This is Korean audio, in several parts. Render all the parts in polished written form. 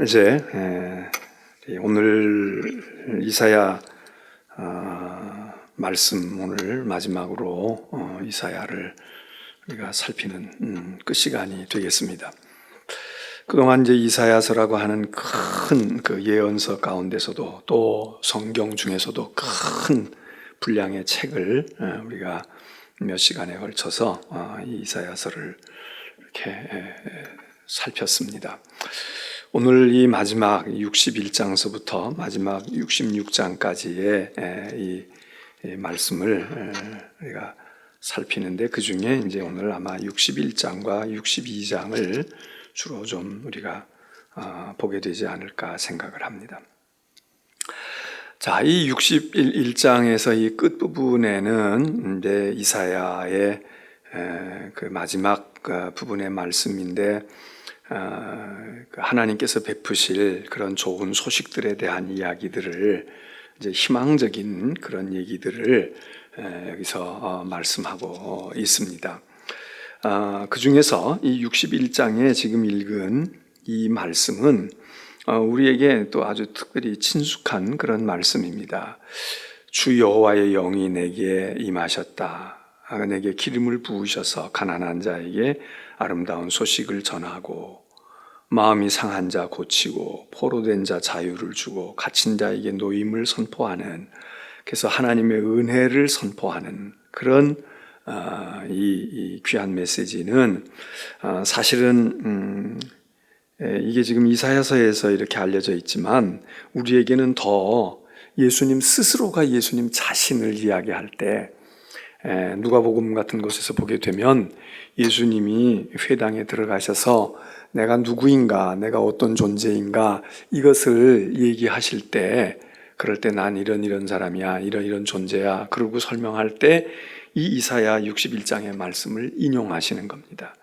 이제 오늘 이사야 말씀 오늘 마지막으로 이사야를 우리가 살피는 끝 시간이 되겠습니다. 그동안 이제 이사야서라고 하는 큰 그 예언서 가운데서도 또 성경 중에서도 큰 분량의 책을 우리가 몇 시간에 걸쳐서 이 이사야서를 이렇게 살폈습니다. 오늘 이 마지막 61장서부터 마지막 66장까지의 이 말씀을 우리가 살피는데, 그 중에 이제 오늘 아마 61장과 62장을 주로 좀 우리가 보게 되지 않을까 생각을 합니다. 자, 이 61장에서 이 끝부분에는 이제 이사야의 그 마지막 부분의 말씀인데, 하나님께서 베푸실 그런 좋은 소식들에 대한 이야기들을, 이제 희망적인 그런 얘기들을 여기서 말씀하고 있습니다. 그 중에서 이 61장에 지금 읽은 이 말씀은 우리에게 또 아주 특별히 친숙한 그런 말씀입니다. 주 여호와의 영이 내게 임하셨다. 내게 기름을 부으셔서 가난한 자에게 아름다운 소식을 전하고, 마음이 상한 자 고치고, 포로된 자 자유를 주고, 갇힌 자에게 노임을 선포하는, 그래서 하나님의 은혜를 선포하는 그런 이 귀한 메시지는 사실은 이게 지금 이사야서에서 이렇게 알려져 있지만, 우리에게는 더 예수님 스스로가 예수님 자신을 이야기할 때, 누가복음 같은 곳에서 보게 되면 예수님이 회당에 들어가셔서 내가 누구인가, 내가 어떤 존재인가, 이것을 얘기하실 때, 그럴 때 난 이런 사람이야, 이런 존재야, 그러고 설명할 때 이 이사야 61장의 말씀을 인용하시는 겁니다.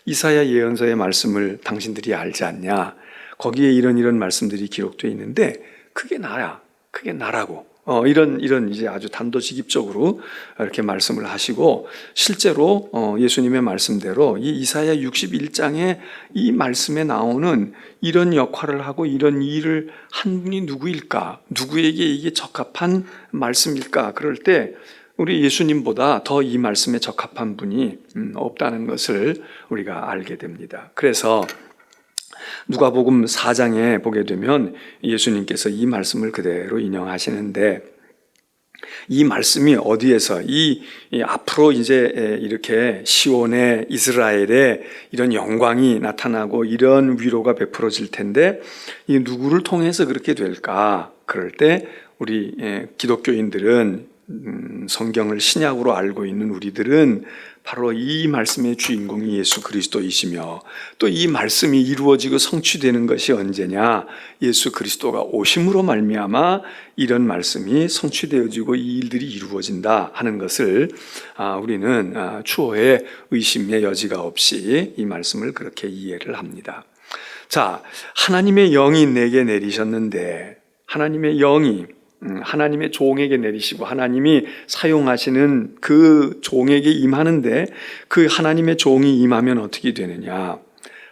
이사야 예언서의 말씀을 당신들이 알지 않냐? 거기에 이런 말씀들이 기록되어 있는데 그게 나야, 그게 나라고. 이런 이제 아주 단도직입적으로 이렇게 말씀을 하시고, 실제로 예수님의 말씀대로 이 이사야 61장에 이 말씀에 나오는 이런 역할을 하고 이런 일을 한 분이 누구일까? 누구에게 이게 적합한 말씀일까? 그럴 때 우리 예수님보다 더 이 말씀에 적합한 분이 없다는 것을 우리가 알게 됩니다. 그래서 누가복음 4장에 보게 되면 예수님께서 이 말씀을 그대로 인용하시는데, 이 말씀이 어디에서 이 앞으로 이제 이렇게 시온의 이스라엘에 이런 영광이 나타나고 이런 위로가 베풀어질 텐데, 이 누구를 통해서 그렇게 될까? 그럴 때 우리 기독교인들은, 성경을 신약으로 알고 있는 우리들은 바로 이 말씀의 주인공이 예수 그리스도이시며, 또 이 말씀이 이루어지고 성취되는 것이 언제냐? 예수 그리스도가 오심으로 말미암아 이런 말씀이 성취되어지고 이 일들이 이루어진다 하는 것을 우리는 추호의 의심의 여지가 없이 이 말씀을 그렇게 이해를 합니다. 자, 하나님의 영이 내게 내리셨는데, 하나님의 영이 하나님의 종에게 내리시고 하나님이 사용하시는 그 종에게 임하는데, 그 하나님의 종이 임하면 어떻게 되느냐?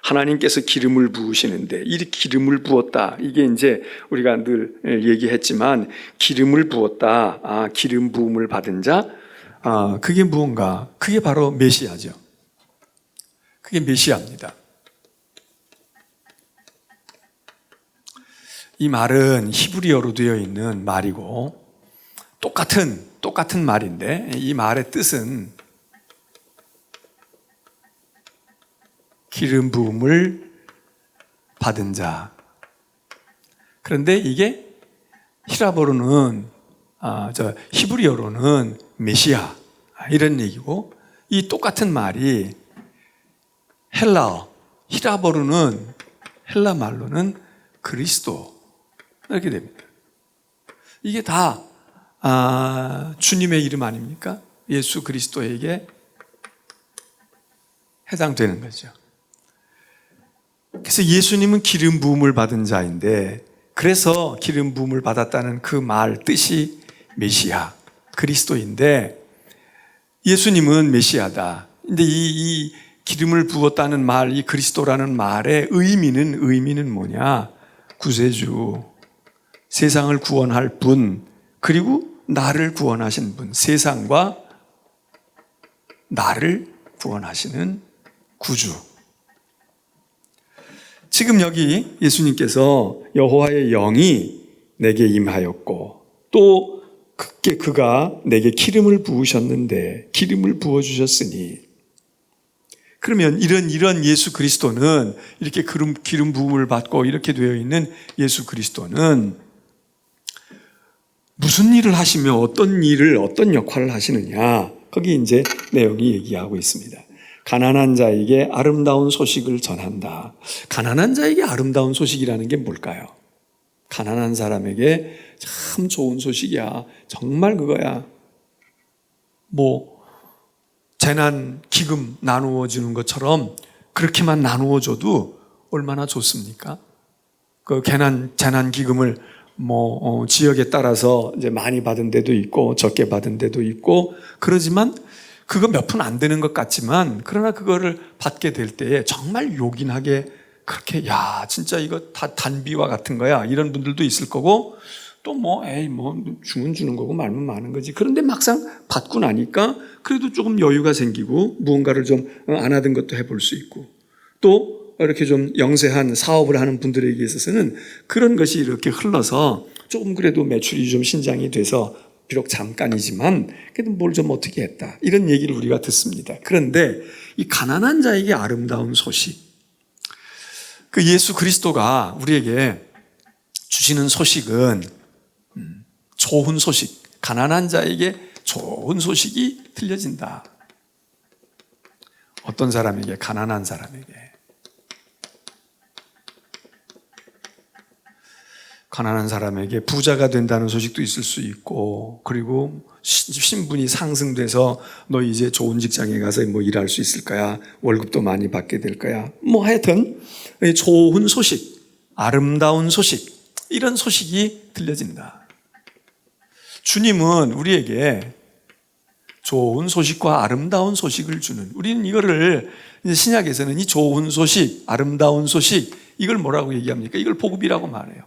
하나님께서 기름을 부으시는데, 이 기름을 부었다, 이게 이제 우리가 늘 얘기했지만, 기름을 부었다, 기름 부음을 받은 자, 그게 무언가? 그게 바로 메시아죠. 그게 메시아입니다. 이 말은 히브리어로 되어 있는 말이고, 똑같은 말인데, 이 말의 뜻은 기름 부음을 받은 자. 그런데 이게 히브리어로는 메시아, 이런 얘기고, 이 똑같은 말이 헬라 말로는 그리스도, 이렇게 됩니다. 이게 다 주님의 이름 아닙니까? 예수 그리스도에게 해당되는 거죠. 그래서 예수님은 기름 부음을 받은 자인데, 그래서 기름 부음을 받았다는 그 말 뜻이 메시아, 그리스도인데, 예수님은 메시아다. 근데 이 기름을 부었다는 말, 이 그리스도라는 말의 의미는 뭐냐? 구세주, 세상을 구원할 분, 그리고 나를 구원하신 분, 세상과 나를 구원하시는 구주. 지금 여기 예수님께서 여호와의 영이 내게 임하였고 또 그가 내게 기름을 부으셨는데 기름을 부어주셨으니, 그러면 이런 예수 그리스도는, 이렇게 기름 부음을 받고 이렇게 되어 있는 예수 그리스도는 무슨 일을 하시며 어떤 역할을 하시느냐? 거기 이제 내용이 얘기하고 있습니다. 가난한 자에게 아름다운 소식을 전한다. 가난한 자에게 아름다운 소식이라는 게 뭘까요? 가난한 사람에게 참 좋은 소식이야. 정말 그거야. 재난 기금 나누어 주는 것처럼 그렇게만 나누어 줘도 얼마나 좋습니까? 그 재난 기금을 지역에 따라서 이제 많이 받은 데도 있고 적게 받은 데도 있고 그러지만 그거 몇 푼 안 되는 것 같지만, 그러나 그거를 받게 될 때에 정말 요긴하게 그렇게, 야, 진짜 이거 다 단비와 같은 거야, 이런 분들도 있을 거고, 또 주면 주는 거고 말면 많은 거지. 그런데 막상 받고 나니까 그래도 조금 여유가 생기고 무언가를 좀 안 하던 것도 해볼 수 있고, 또 이렇게 좀 영세한 사업을 하는 분들에게 있어서는 그런 것이 이렇게 흘러서 조금 그래도 매출이 좀 신장이 돼서, 비록 잠깐이지만 그래도 뭘 좀 어떻게 했다, 이런 얘기를 우리가 듣습니다. 그런데 이 가난한 자에게 아름다운 소식, 그 예수 그리스도가 우리에게 주시는 소식은 좋은 소식, 가난한 자에게 좋은 소식이 들려진다. 어떤 사람에게? 가난한 사람에게. 가난한 사람에게 부자가 된다는 소식도 있을 수 있고, 그리고 신분이 상승돼서 너 이제 좋은 직장에 가서 일할 수 있을 거야, 월급도 많이 받게 될 거야, 하여튼 좋은 소식, 아름다운 소식, 이런 소식이 들려진다. 주님은 우리에게 좋은 소식과 아름다운 소식을 주는, 우리는 이거를 신약에서는 이 좋은 소식, 아름다운 소식, 이걸 뭐라고 얘기합니까? 이걸 복음이라고 말해요.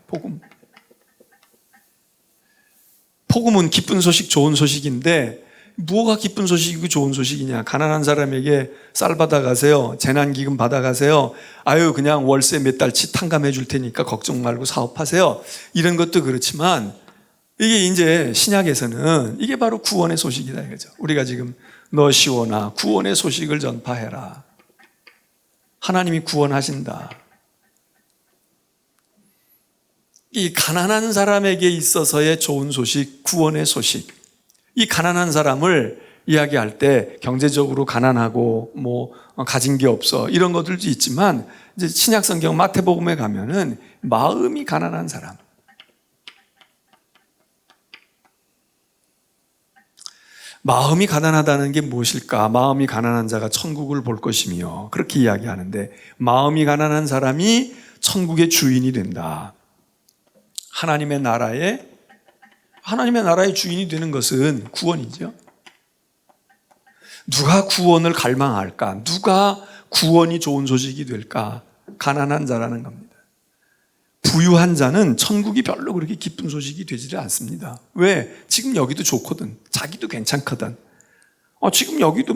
복음은 기쁜 소식, 좋은 소식인데 뭐가 기쁜 소식이고 좋은 소식이냐? 가난한 사람에게 쌀 받아가세요, 재난기금 받아가세요, 그냥 월세 몇 달치 탕감해 줄 테니까 걱정 말고 사업하세요, 이런 것도 그렇지만, 이게 이제 신약에서는 이게 바로 구원의 소식이다 이거죠. 우리가 지금 너 시온아 구원의 소식을 전파해라. 하나님이 구원하신다. 이 가난한 사람에게 있어서의 좋은 소식, 구원의 소식. 이 가난한 사람을 이야기할 때 경제적으로 가난하고 가진 게 없어, 이런 것들도 있지만, 이제 신약 성경 마태복음에 가면은 마음이 가난한 사람, 마음이 가난하다는 게 무엇일까? 마음이 가난한 자가 천국을 볼 것이며, 그렇게 이야기하는데, 마음이 가난한 사람이 천국의 주인이 된다. 하나님의 나라의 주인이 되는 것은 구원이죠. 누가 구원을 갈망할까? 누가 구원이 좋은 소식이 될까? 가난한 자라는 겁니다. 부유한 자는 천국이 별로 그렇게 기쁜 소식이 되지를 않습니다. 왜? 지금 여기도 좋거든. 자기도 괜찮거든. 지금 여기도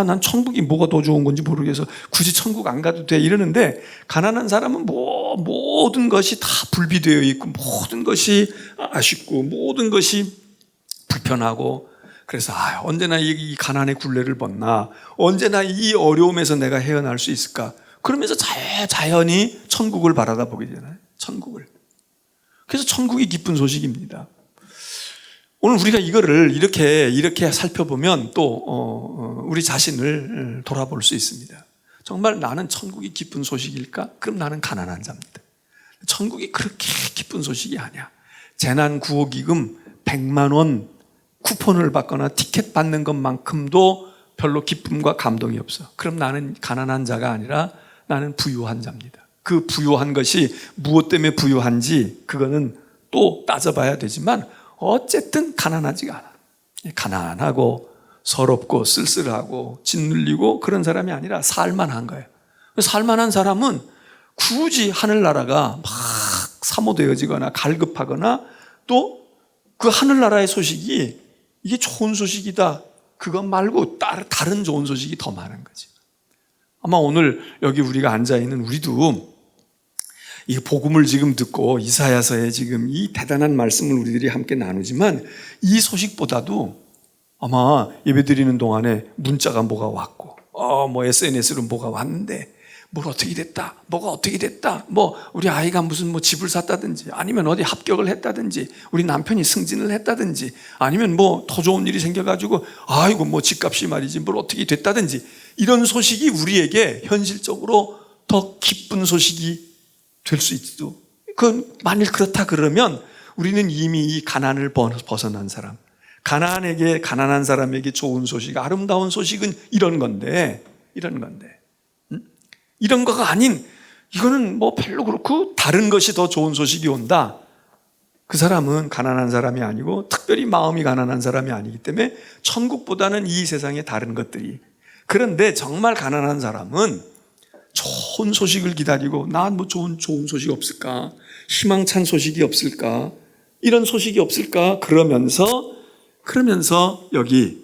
난 천국이 뭐가 더 좋은 건지 모르겠어, 굳이 천국 안 가도 돼, 이러는데, 가난한 사람은 모든 것이 다 불비되어 있고, 모든 것이 아쉽고, 모든 것이 불편하고, 그래서 언제나 이 가난의 굴레를 벗나, 언제나 이 어려움에서 내가 헤어날 수 있을까, 그러면서 자연히 천국을 바라다 보게 되잖아요. 천국을. 그래서 천국이 기쁜 소식입니다. 오늘 우리가 이거를 이렇게 살펴보면 또 우리 자신을 돌아볼 수 있습니다. 정말 나는 천국이 기쁜 소식일까? 그럼 나는 가난한 자입니다. 천국이 그렇게 기쁜 소식이 아니야. 재난 구호기금 100만 원 쿠폰을 받거나 티켓 받는 것만큼도 별로 기쁨과 감동이 없어. 그럼 나는 가난한 자가 아니라 나는 부유한 자입니다. 그 부유한 것이 무엇 때문에 부유한지 그거는 또 따져봐야 되지만, 어쨌든 가난하지가 않아. 가난하고 서럽고 쓸쓸하고 짓눌리고 그런 사람이 아니라 살만한 거예요. 살만한 사람은 굳이 하늘나라가 막 사모되어지거나 갈급하거나 또 그 하늘나라의 소식이 이게 좋은 소식이다, 그것 말고 다른 좋은 소식이 더 많은 거지. 아마 오늘 여기 우리가 앉아있는 우리도 이 복음을 지금 듣고 이사야서에 지금 이 대단한 말씀을 우리들이 함께 나누지만 이 소식보다도 아마 예배드리는 동안에 문자가 뭐가 왔고 뭐 SNS로 뭐가 왔는데 뭘 어떻게 됐다, 뭐가 어떻게 됐다, 뭐 우리 아이가 무슨 뭐 집을 샀다든지 아니면 어디 합격을 했다든지 우리 남편이 승진을 했다든지 아니면 뭐 더 좋은 일이 생겨가지고 아이고 뭐 집값이 말이지 뭘 어떻게 됐다든지 이런 소식이 우리에게 현실적으로 더 기쁜 소식이 될 수 있지도. 만일 그렇다 그러면 우리는 이미 이 가난을 벗어난 사람, 가난한 사람에게 좋은 소식, 아름다운 소식은 이런 건데 이런 거가 아닌, 이거는 뭐 별로 그렇고 다른 것이 더 좋은 소식이 온다. 그 사람은 가난한 사람이 아니고 특별히 마음이 가난한 사람이 아니기 때문에 천국보다는 이 세상의 다른 것들이. 그런데 정말 가난한 사람은 좋은 소식을 기다리고 난 뭐 좋은 소식이 없을까? 희망찬 소식이 없을까? 이런 소식이 없을까? 그러면서 여기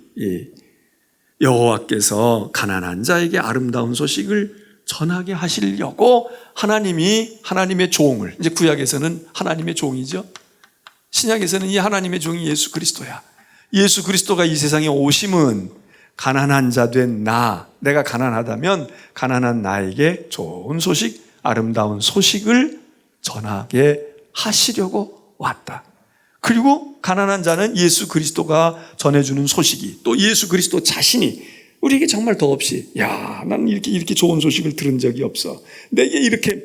여호와께서 가난한 자에게 아름다운 소식을 전하게 하시려고 하나님의 종을, 이제 구약에서는 하나님의 종이죠. 신약에서는 이 하나님의 종이 예수 그리스도야. 예수 그리스도가 이 세상에 오심은 가난한 자 된 내가 가난하다면 가난한 나에게 좋은 소식, 아름다운 소식을 전하게 하시려고 왔다. 그리고 가난한 자는 예수 그리스도가 전해주는 소식이, 또 예수 그리스도 자신이 우리에게 정말 더없이, 난 이렇게 좋은 소식을 들은 적이 없어, 내게 이렇게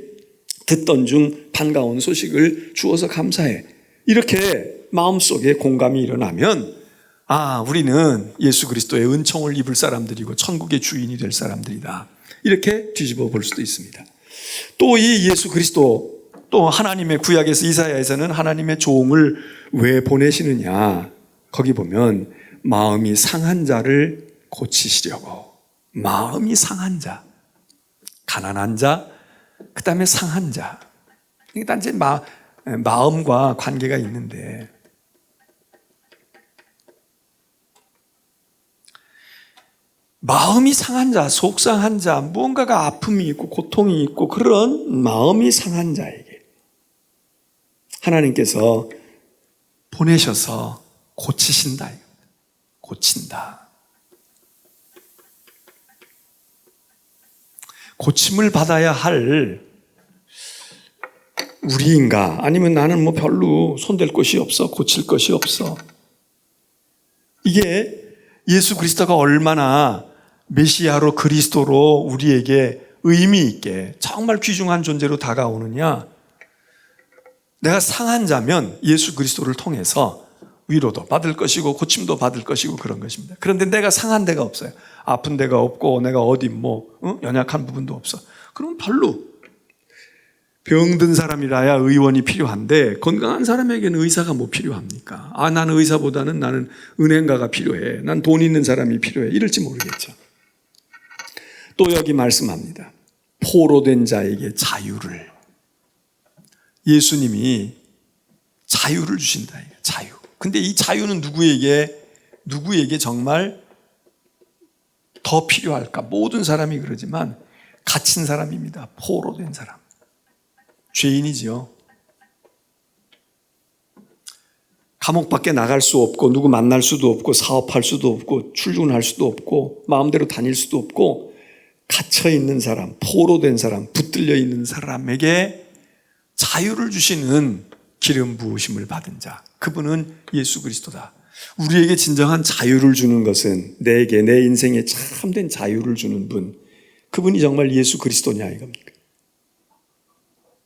듣던 중 반가운 소식을 주어서 감사해, 이렇게 마음속에 공감이 일어나면 우리는 예수 그리스도의 은총을 입을 사람들이고 천국의 주인이 될 사람들이다, 이렇게 뒤집어 볼 수도 있습니다. 또 이 예수 그리스도, 또 하나님의 구약에서 이사야에서는 하나님의 종을 왜 보내시느냐, 거기 보면 마음이 상한 자를 고치시려고. 마음이 상한 자, 가난한 자, 그 다음에 상한 자. 이게 단지 마음과 관계가 있는데, 마음이 상한 자, 속상한 자, 무언가가 아픔이 있고 고통이 있고 그런 마음이 상한 자에게 하나님께서 보내셔서 고치신다. 고친다. 고침을 받아야 할 우리인가? 아니면 나는 뭐 별로 손댈 것이 없어, 고칠 것이 없어. 이게 예수 그리스도가 얼마나 메시아로 그리스도로 우리에게 의미 있게 정말 귀중한 존재로 다가오느냐. 내가 상한 자면 예수 그리스도를 통해서 위로도 받을 것이고 고침도 받을 것이고 그런 것입니다. 그런데 내가 상한 데가 없어요. 아픈 데가 없고 내가 어디 연약한 부분도 없어. 그럼 별로. 병든 사람이라야 의원이 필요한데 건강한 사람에게는 의사가 뭐 필요합니까? 나는 의사보다는 나는 은행가가 필요해, 난 돈 있는 사람이 필요해, 이럴지 모르겠죠. 또 여기 말씀합니다. 포로된 자에게 자유를. 예수님이 자유를 주신다. 자유. 근데 이 자유는 누구에게 정말 더 필요할까? 모든 사람이 그러지만 갇힌 사람입니다. 포로된 사람. 죄인이지요. 감옥 밖에 나갈 수 없고 누구 만날 수도 없고 사업할 수도 없고 출근할 수도 없고 마음대로 다닐 수도 없고 갇혀있는 사람, 포로된 사람, 붙들려 있는 사람에게 자유를 주시는 기름 부으심을 받은 자, 그분은 예수 그리스도다. 우리에게 진정한 자유를 주는 것은 내 인생에 참된 자유를 주는 분, 그분이 정말 예수 그리스도냐 이겁니까?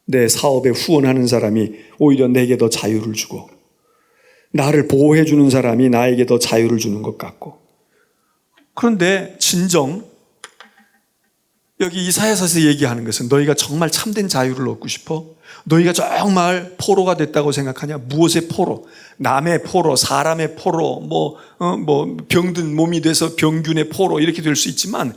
내 사업에 후원하는 사람이 오히려 내게 더 자유를 주고 나를 보호해 주는 사람이 나에게 더 자유를 주는 것 같고, 그런데 진정 여기 이사야서에서 얘기하는 것은 너희가 정말 참된 자유를 얻고 싶어? 너희가 정말 포로가 됐다고 생각하냐? 무엇의 포로? 남의 포로, 사람의 포로, 병든 몸이 돼서 병균의 포로 이렇게 될 수 있지만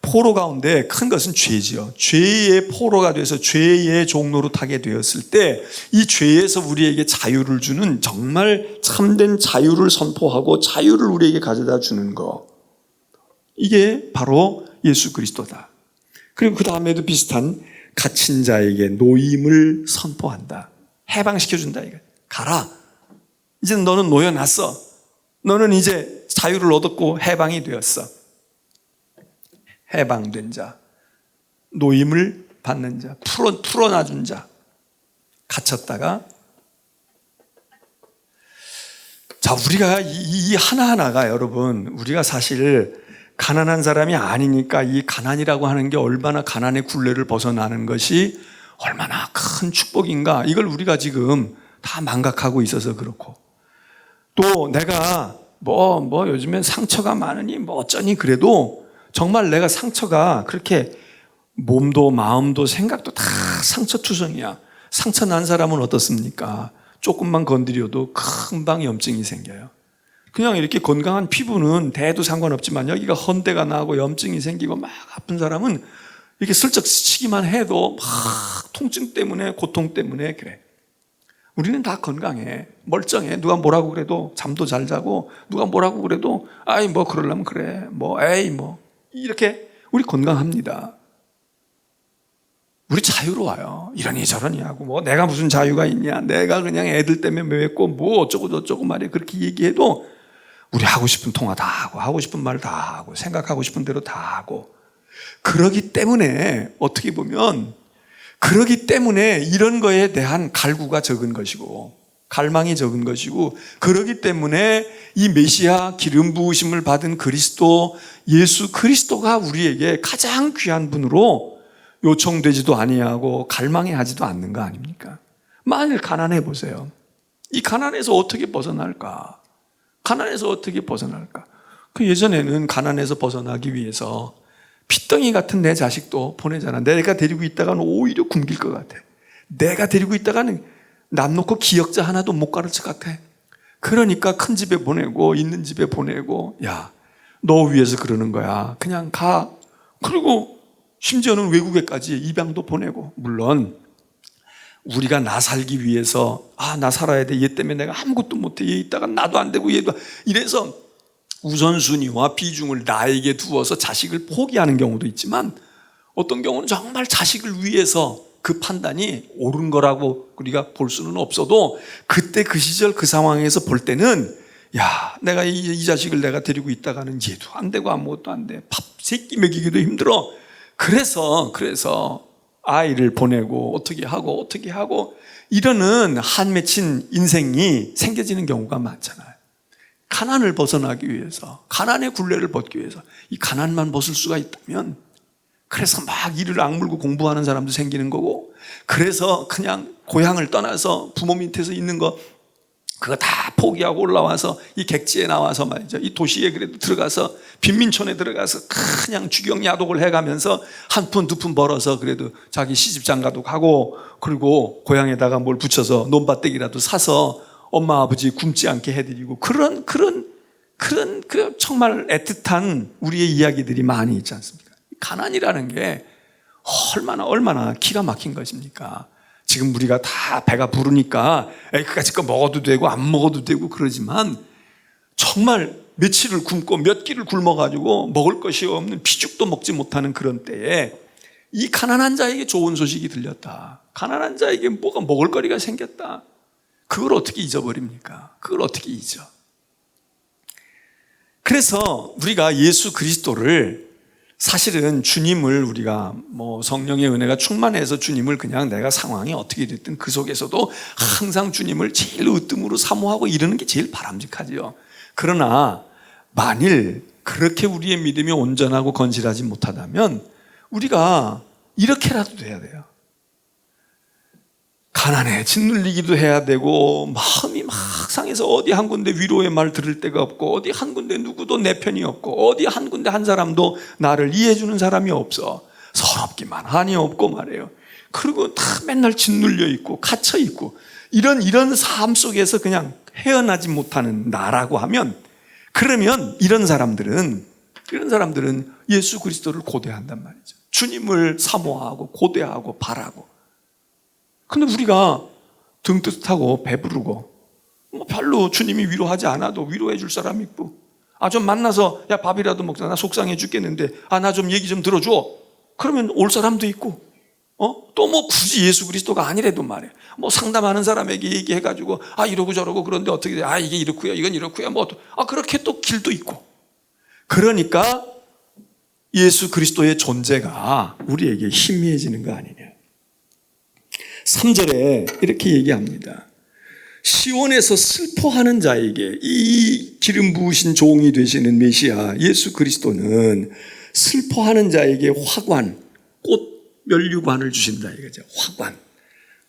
포로 가운데 큰 것은 죄지요. 죄의 포로가 돼서 죄의 종로로 타게 되었을 때 이 죄에서 우리에게 자유를 주는 정말 참된 자유를 선포하고 자유를 우리에게 가져다 주는 거. 이게 바로 예수 그리스도다. 그리고 그 다음에도 비슷한 갇힌 자에게 노임을 선포한다. 해방시켜준다. 이거. 가라. 이제 너는 놓여놨어. 너는 이제 자유를 얻었고 해방이 되었어. 해방된 자, 노임을 받는 자, 풀어놔준 자, 갇혔다가. 자, 우리가 이 하나하나가 여러분, 우리가 사실 가난한 사람이 아니니까 이 가난이라고 하는 게 얼마나 가난의 굴레를 벗어나는 것이 얼마나 큰 축복인가, 이걸 우리가 지금 다 망각하고 있어서 그렇고, 또 내가 요즘엔 상처가 많으니 어쩌니, 그래도 정말 내가 상처가 그렇게 몸도 마음도 생각도 다 상처투성이야. 상처 난 사람은 어떻습니까? 조금만 건드려도 금방 염증이 생겨요. 그냥 이렇게 건강한 피부는 대도 상관없지만 여기가 헌대가 나고 염증이 생기고 막 아픈 사람은 이렇게 슬쩍 스치기만 해도 막 통증 때문에, 고통 때문에 그래. 우리는 다 건강해, 멀쩡해. 누가 뭐라고 그래도 잠도 잘 자고, 누가 뭐라고 그래도 그러려면 그래, 이렇게 우리 건강합니다. 우리 자유로워요. 이러니 저러니 하고, 내가 무슨 자유가 있냐, 내가 그냥 애들 때문에 매웠고 어쩌고 저쩌고 말이야, 그렇게 얘기해도 우리 하고 싶은 통화 다 하고, 하고 싶은 말 다 하고, 생각하고 싶은 대로 다 하고. 그러기 때문에 어떻게 보면, 그러기 때문에 이런 거에 대한 갈구가 적은 것이고, 갈망이 적은 것이고, 그러기 때문에 이 메시아 기름 부으심을 받은 그리스도, 예수 그리스도가 우리에게 가장 귀한 분으로 요청되지도 아니하고 갈망해 하지도 않는 거 아닙니까? 만일 가난해 보세요. 이 가난에서 어떻게 벗어날까? 가난에서 어떻게 벗어날까? 예전에는 가난에서 벗어나기 위해서 핏덩이 같은 내 자식도 보내잖아. 내가 데리고 있다가는 오히려 굶길 것 같아. 내가 데리고 있다가는 남 놓고 기역자 하나도 못 가르칠 것 같아. 그러니까 큰 집에 보내고, 있는 집에 보내고, 야, 너 위해서 그러는 거야. 그냥 가. 그리고 심지어는 외국에까지 입양도 보내고. 물론 우리가 나 살기 위해서 나 살아야 돼, 얘 때문에 내가 아무것도 못해, 얘 있다가 나도 안 되고 얘도, 이래서 우선순위와 비중을 나에게 두어서 자식을 포기하는 경우도 있지만, 어떤 경우는 정말 자식을 위해서 그 판단이 옳은 거라고 우리가 볼 수는 없어도, 그때 그 시절 그 상황에서 볼 때는 야, 내가 이 자식을 내가 데리고 있다가는 얘도 안 되고 아무것도 안 돼, 밥 세끼 먹이기도 힘들어. 그래서 아이를 보내고 어떻게 하고 이러는 한 맺힌 인생이 생겨지는 경우가 많잖아요. 가난을 벗어나기 위해서, 가난의 굴레를 벗기 위해서, 이 가난만 벗을 수가 있다면, 그래서 막 이를 악물고 공부하는 사람도 생기는 거고, 그래서 그냥 고향을 떠나서 부모 밑에서 있는 거 그거 다 포기하고 올라와서 이 객지에 나와서 말이죠, 이 도시에 그래도 들어가서 빈민촌에 들어가서 그냥 주경야독을 해가면서 한 푼 두 푼 벌어서 그래도 자기 시집장가도 가고, 그리고 고향에다가 뭘 붙여서 논밭대기라도 사서 엄마 아버지 굶지 않게 해드리고, 그런 정말 애틋한 우리의 이야기들이 많이 있지 않습니까? 가난이라는 게 얼마나 기가 막힌 것입니까? 지금 우리가 다 배가 부르니까 그까짓 거 먹어도 되고 안 먹어도 되고 그러지만, 정말 며칠을 굶고 몇 끼를 굶어가지고 먹을 것이 없는 피죽도 먹지 못하는 그런 때에 이 가난한 자에게 좋은 소식이 들렸다. 가난한 자에게 뭐가 먹을 거리가 생겼다. 그걸 어떻게 잊어버립니까? 그걸 어떻게 잊어? 그래서 우리가 예수 그리스도를, 사실은 주님을 우리가 성령의 은혜가 충만해서 주님을 그냥 내가 상황이 어떻게 됐든 그 속에서도 항상 주님을 제일 으뜸으로 사모하고 이러는 게 제일 바람직하지요. 그러나 만일 그렇게 우리의 믿음이 온전하고 건실하지 못하다면 우리가 이렇게라도 돼야 돼요. 가난해 짓눌리기도 해야 되고, 마음이 막 상해서 어디 한 군데 위로의 말 들을 데가 없고, 어디 한 군데 누구도 내 편이 없고, 어디 한 군데 한 사람도 나를 이해해 주는 사람이 없어. 서럽기만 하니 없고 말이에요. 그리고 다 맨날 짓눌려 있고 갇혀 있고 이런 삶 속에서 그냥 헤어나지 못하는 나라고 하면, 그러면 이런 사람들은 예수 그리스도를 고대한단 말이죠. 주님을 사모하고 고대하고 바라고. 근데 우리가 등 뜨뜻하고 배부르고 별로 주님이 위로하지 않아도 위로해 줄 사람 있고, 좀 만나서 야 밥이라도 먹자, 나 속상해 죽겠는데 나 좀 얘기 좀 들어줘, 그러면 올 사람도 있고, 또 뭐 굳이 예수 그리스도가 아니래도 말이야, 뭐 상담하는 사람에게 얘기해가지고 이러고 저러고 그런데 어떻게 돼, 이게 이렇고요, 이건 이렇고요, 뭐 그렇게 또 길도 있고. 그러니까 예수 그리스도의 존재가 우리에게 희미해지는 거 아니냐. 3절에 이렇게 얘기합니다. 시온에서 슬퍼하는 자에게 이 기름 부으신 종이 되시는 메시아 예수 그리스도는 슬퍼하는 자에게 화관, 꽃 면류관을 주신다 이거죠. 화관.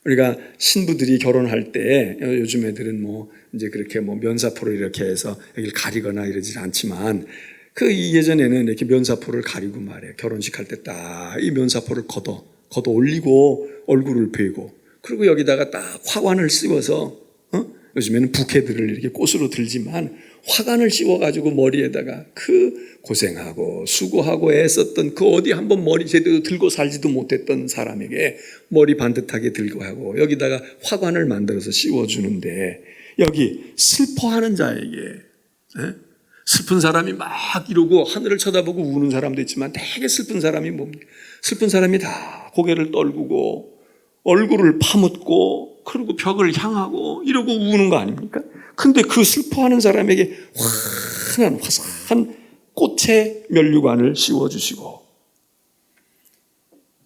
우리가 신부들이 결혼할 때 요즘 애들은 이제 그렇게 면사포로 이렇게 해서 여기를 가리거나 이러지 않지만, 예전에는 이렇게 면사포를 가리고 말이에요. 결혼식 할 때 딱 이 면사포를 걷어 올리고 얼굴을 베고, 그리고 여기다가 딱 화관을 씌워서, 요즘에는 부케들을 이렇게 꽃으로 들지만 화관을 씌워가지고 머리에다가 고생하고 수고하고 애썼던 어디 한번 머리 제대로 들고 살지도 못했던 사람에게 머리 반듯하게 들고 하고 여기다가 화관을 만들어서 씌워주는데, 여기 슬퍼하는 자에게, 슬픈 사람이 막 이러고 하늘을 쳐다보고 우는 사람도 있지만, 되게 슬픈 사람이 뭡니까? 슬픈 사람이 다 고개를 떨구고 얼굴을 파묻고 그리고 벽을 향하고 이러고 우는 거 아닙니까? 근데 그 슬퍼하는 사람에게 환한 화사한 꽃의 면류관을 씌워주시고,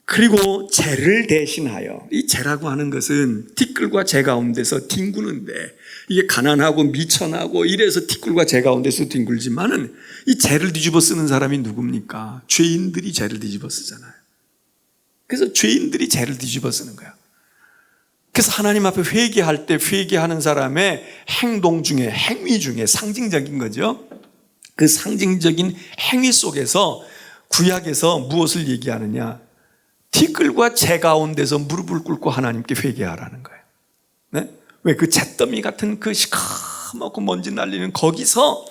그리고 재를 대신하여, 이 재라고 하는 것은 티끌과 재 가운데서 뒹구는데, 이게 가난하고 미천하고 이래서 티끌과 재 가운데서 뒹굴지만은 이 재를 뒤집어 쓰는 사람이 누굽니까? 죄인들이 재를 뒤집어 쓰잖아요. 그래서 죄인들이 재를 뒤집어 쓰는 거야. 그래서 하나님 앞에 회개할 때 회개하는 사람의 행동 중에, 행위 중에 상징적인 거죠. 그 상징적인 행위 속에서 구약에서 무엇을 얘기하느냐? 티끌과 재 가운데서 무릎을 꿇고 하나님께 회개하라는 거예요. 네? 왜 그 잿더미 같은 그 시커멓고 먼지 날리는 거기서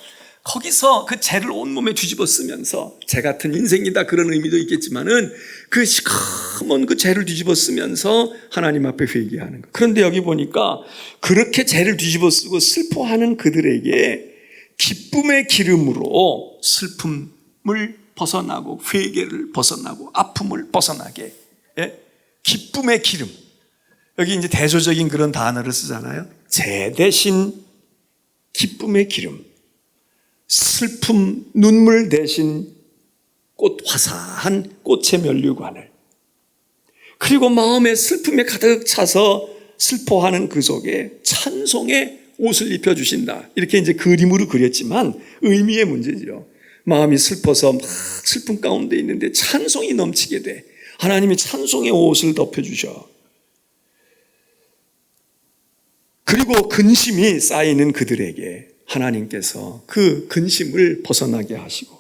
그 재를 온몸에 뒤집어 쓰면서, 재 같은 인생이다 그런 의미도 있겠지만은 그 시커먼 그 재를 뒤집어 쓰면서 하나님 앞에 회개하는 거. 그런데 여기 보니까 그렇게 재를 뒤집어 쓰고 슬퍼하는 그들에게 기쁨의 기름으로 슬픔을 벗어나고 회개를 벗어나고 아픔을 벗어나게, 기쁨의 기름. 여기 이제 대조적인 그런 단어를 쓰잖아요. 재 대신 기쁨의 기름, 슬픔, 눈물 대신 화사한 꽃의 면류관을, 그리고 마음에 슬픔에 가득 차서 슬퍼하는 그 속에 찬송의 옷을 입혀주신다. 이렇게 이제 그림으로 그렸지만 의미의 문제지요. 마음이 슬퍼서 막 슬픔 가운데 있는데 찬송이 넘치게 돼. 하나님이 찬송의 옷을 덮여주셔. 그리고 근심이 쌓이는 그들에게 하나님께서 그 근심을 벗어나게 하시고,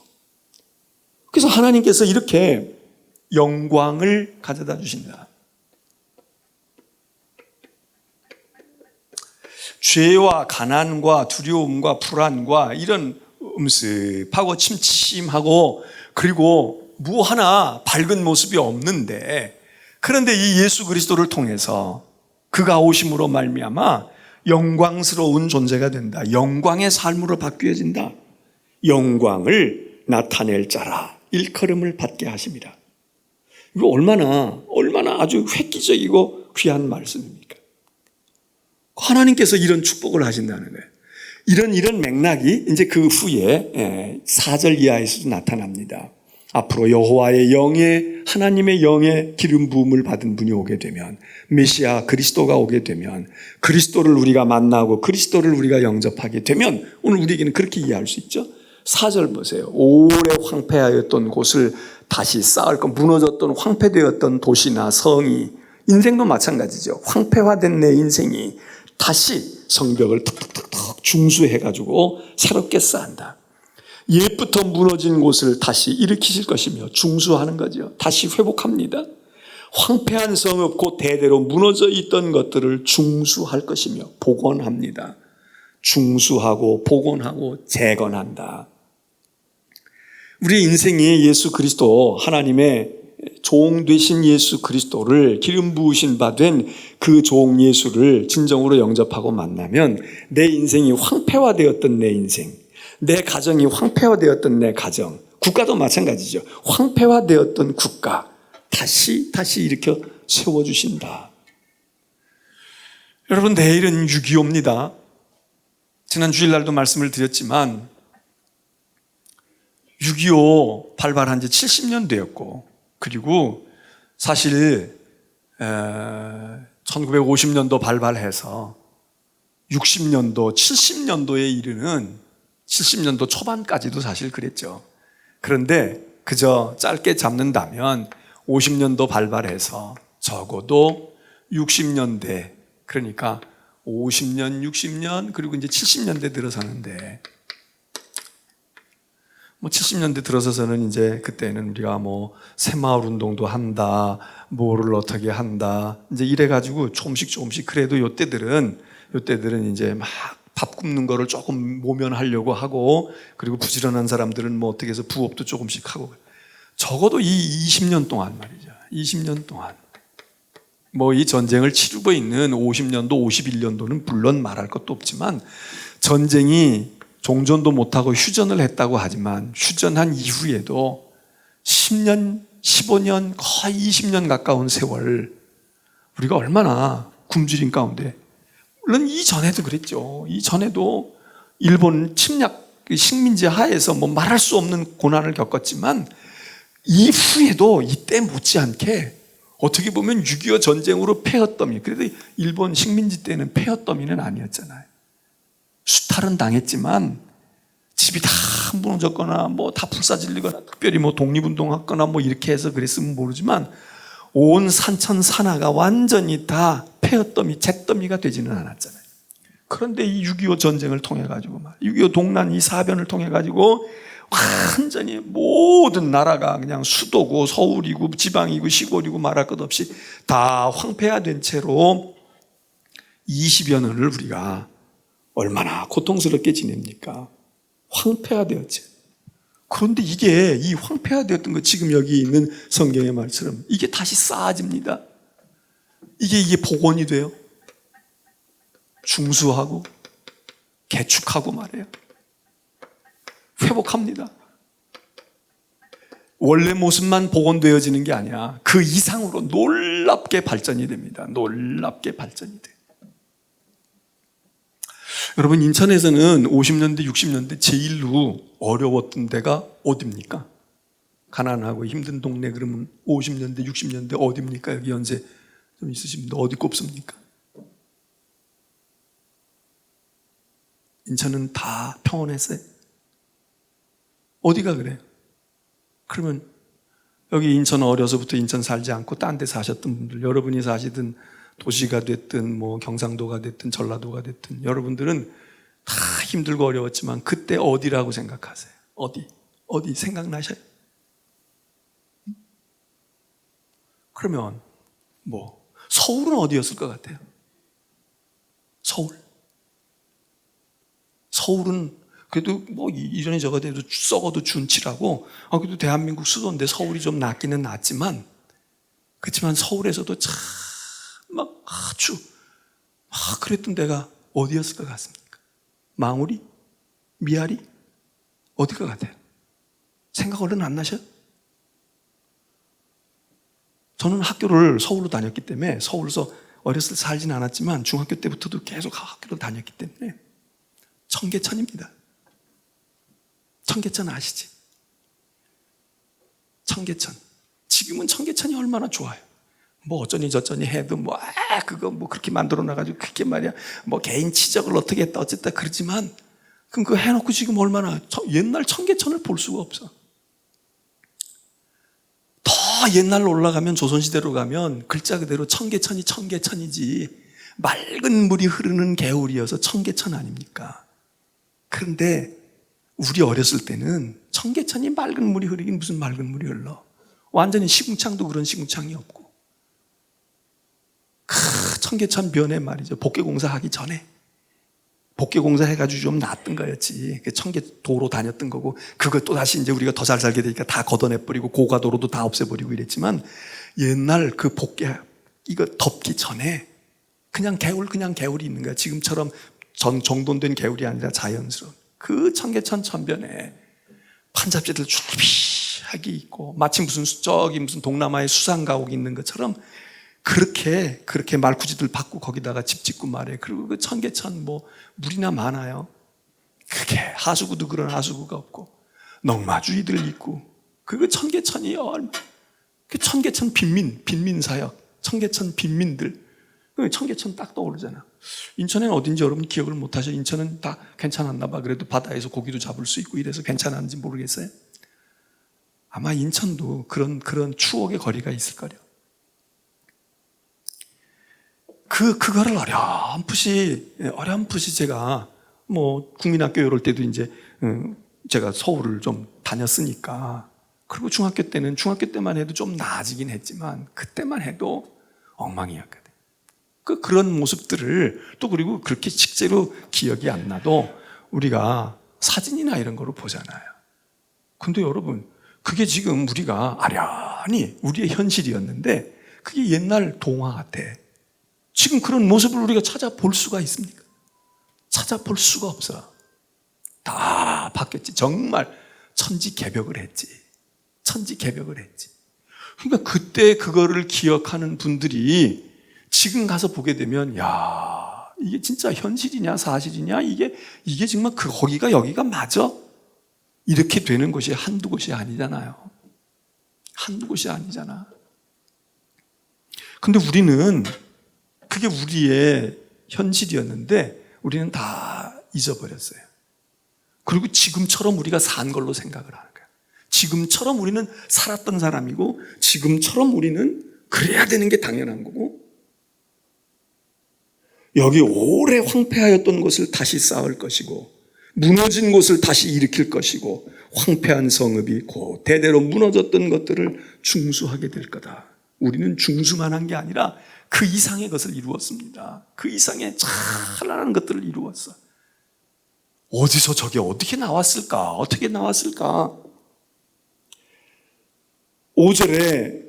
그래서 하나님께서 이렇게 영광을 가져다 주신다. 죄와 가난과 두려움과 불안과 이런 음습하고 침침하고 그리고 뭐 하나 밝은 모습이 없는데, 그런데 이 예수 그리스도를 통해서 그가 오심으로 말미암아 영광스러운 존재가 된다. 영광의 삶으로 바뀌어진다. 영광을 나타낼 자라 일컬음을 받게 하십니다. 이거 얼마나 아주 획기적이고 귀한 말씀입니까? 하나님께서 이런 축복을 하신다는 거예요. 이런 맥락이 이제 그 후에 4절 이하에서도 나타납니다. 앞으로 여호와의 영의, 하나님의 영의 기름 부음을 받은 분이 오게 되면, 메시아 그리스도가 오게 되면, 그리스도를 우리가 만나고 그리스도를 우리가 영접하게 되면, 오늘 우리에게는 그렇게 이해할 수 있죠. 4절 보세요. 오래 황폐하였던 곳을 다시 쌓을 것, 무너졌던 황폐되었던 도시나 성이, 인생도 마찬가지죠. 황폐화된 내 인생이 다시 성벽을 툭툭툭툭 중수해가지고 새롭게 쌓는다. 옛부터 무너진 곳을 다시 일으키실 것이며 중수하는 거죠. 다시 회복합니다. 황폐한 성읍 곧 대대로 무너져 있던 것들을 중수할 것이며 복원합니다. 중수하고 복원하고 재건한다. 우리의 인생이 예수 그리스도, 하나님의 종 되신 예수 그리스도를 기름 부으신 바 된 그 종 예수를 진정으로 영접하고 만나면 내 인생이 황폐화되었던 내 인생, 내 가정이 황폐화되었던 내 가정, 국가도 마찬가지죠. 황폐화되었던 국가 다시 일으켜 세워주신다. 여러분, 내일은 6.25입니다. 지난 주일날도 말씀을 드렸지만 6.25 발발한 지 70년 되었고, 그리고 사실 1950년도 발발해서 60년도, 70년도에 이르는 70년도 초반까지도 사실 그랬죠. 그런데 그저 짧게 잡는다면 50년도 발발해서 적어도 60년대, 그러니까 50년, 60년, 그리고 이제 70년대 들어서는데, 70년대 들어서서는 이제 그때는 우리가 새마을 운동도 한다, 뭐를 어떻게 한다, 이제 이래가지고 조금씩 그래도 요때들은 이제 막 밥 굽는 거를 조금 모면하려고 하고, 그리고 부지런한 사람들은 어떻게 해서 부업도 조금씩 하고, 적어도 이 20년 동안 말이죠. 20년 동안. 이 전쟁을 치르고 있는 50년도, 51년도는 물론 말할 것도 없지만, 전쟁이 종전도 못하고 휴전을 했다고 하지만 휴전한 이후에도 10년, 15년, 거의 20년 가까운 세월 우리가 얼마나 굶주린 가운데, 물론 이전에도 그랬죠. 이전에도 일본 침략 식민지 하에서 말할 수 없는 고난을 겪었지만 이후에도 이때 못지않게 어떻게 보면 6.25 전쟁으로 폐허더미, 그래도 일본 식민지 때는 폐허더미는 아니었잖아요. 수탈은 당했지만 집이 다 무너졌거나 다 불사질리거나 특별히 독립운동했거나 이렇게 해서 그랬으면 모르지만 온 산천 산하가 완전히 다 폐허더미, 잿더미가 되지는 않았잖아요. 그런데 이 6.25 전쟁을 통해 가지고 6.25 동란 이 사변을 통해 가지고 완전히 모든 나라가 그냥 수도고 서울이고 지방이고 시골이고 말할 것 없이 다 황폐화된 채로 20여 년을 우리가 얼마나 고통스럽게 지냅니까? 황폐화되었지. 그런데 이 황폐화되었던 것, 지금 여기 있는 성경의 말처럼 이게 다시 쌓아집니다. 이게 복원이 돼요. 중수하고 개축하고 말이에요. 회복합니다. 원래 모습만 복원되어지는 게 아니야. 그 이상으로 놀랍게 발전이 됩니다. 놀랍게 발전이 돼요. 여러분, 인천에서는 50년대, 60년대 제일로 어려웠던 데가 어디입니까? 가난하고 힘든 동네 그러면 50년대, 60년대 어디입니까? 여기 연세 좀 있으신 분들 어디 꼽습니까? 인천은 다 평온했어요. 어디가 그래요? 그러면 여기 인천 어려서부터 인천 살지 않고 딴 데 사셨던 분들, 여러분이 사시던 도시가 됐든 경상도가 됐든 전라도가 됐든 여러분들은 다 힘들고 어려웠지만 그때 어디라고 생각하세요? 어디 생각나셔요? 그러면 서울은 어디였을 것 같아요? 서울은 그래도 이전에 저거 돼도 썩어도 준치라고, 그래도 대한민국 수도인데 서울이 좀 낫기는 낫지만, 그렇지만 서울에서도 참 아주 그랬던 데가 어디였을 것 같습니까? 망우리? 미아리? 어디 것 같아요? 생각 얼른 안 나셔요? 저는 학교를 서울로 다녔기 때문에, 서울에서 어렸을 때 살진 않았지만 중학교 때부터도 계속 학교를 다녔기 때문에 청계천입니다. 청계천 아시지? 청계천. 지금은 청계천이 얼마나 좋아요. 어쩌니 저쩌니 해도 그거 그렇게 만들어 놔가지고 그게 말이야 개인 치적을 어떻게 했다 어쨌다 그러지만, 그럼 그거 해놓고 지금 얼마나 옛날 청계천을 볼 수가 없어. 더 옛날로 올라가면 조선시대로 가면 글자 그대로 청계천이 청계천이지 맑은 물이 흐르는 개울이어서 청계천 아닙니까? 그런데 우리 어렸을 때는 청계천이 맑은 물이 흐르긴 무슨 맑은 물이 흘러. 완전히 시궁창도 그런 시궁창이 없고. 청계천 변에 말이죠. 복개공사 하기 전에. 복개공사 해가지고 좀 낫던 거였지. 청계도로 다녔던 거고, 그걸 또 다시 이제 우리가 더 잘 살게 되니까 다 걷어내버리고, 고가도로도 다 없애버리고 이랬지만, 옛날 그 복개, 이거 덮기 전에, 그냥 개울이 있는 거야. 지금처럼 정돈된 개울이 아니라 자연스러운. 그 청계천 천변에 판잡지들 줄비하게 있고, 마치 무슨 동남아의 수상 가옥이 있는 것처럼 그렇게 말구지들 받고 거기다가 집 짓고 말이에요. 그리고 그 청계천 물이나 많아요. 그게 하수구도 그런 하수구가 없고, 넝마주이들 있고, 그 청계천이 그 청계천 빈민사역, 청계천 빈민들, 청계천 딱 떠오르잖아. 인천에는 어딘지 여러분 기억을 못하죠? 인천은 다 괜찮았나 봐. 그래도 바다에서 고기도 잡을 수 있고 이래서 괜찮았는지 모르겠어요. 아마 인천도 그런 추억의 거리가 있을 거예요. 그거를 어렴풋이 제가 국민학교 이럴 때도 이제 제가 서울을 좀 다녔으니까, 그리고 중학교 때만 해도 좀 나아지긴 했지만 그때만 해도 엉망이었거든. 그런 모습들을 또 그리고 그렇게 실제로 기억이 안 나도 우리가 사진이나 이런 거로 보잖아요. 근데 여러분, 그게 지금 우리가 아련히 우리의 현실이었는데 그게 옛날 동화 같아. 지금 그런 모습을 우리가 찾아볼 수가 있습니까? 찾아볼 수가 없어. 다 바뀌었지. 정말 천지개벽을 했지. 그러니까 그때 그거를 기억하는 분들이 지금 가서 보게 되면, 야, 이게 진짜 현실이냐 사실이냐, 이게 정말 거기가 여기가 맞아? 이렇게 되는 곳이 한두 곳이 아니잖아요. 한두 곳이 아니잖아. 근데 우리는 그게 우리의 현실이었는데 우리는 다 잊어버렸어요. 그리고 지금처럼 우리가 산 걸로 생각을 하는 거야. 지금처럼 우리는 살았던 사람이고, 지금처럼 우리는 그래야 되는 게 당연한 거고, 여기 오래 황폐하였던 것을 다시 쌓을 것이고, 무너진 곳을 다시 일으킬 것이고, 황폐한 성읍이 곧 대대로 무너졌던 것들을 중수하게 될 거다. 우리는 중수만 한 게 아니라 그 이상의 것을 이루었습니다. 그 이상의 찬란한 것들을 이루었어. 어디서 저게 어떻게 나왔을까? 5절에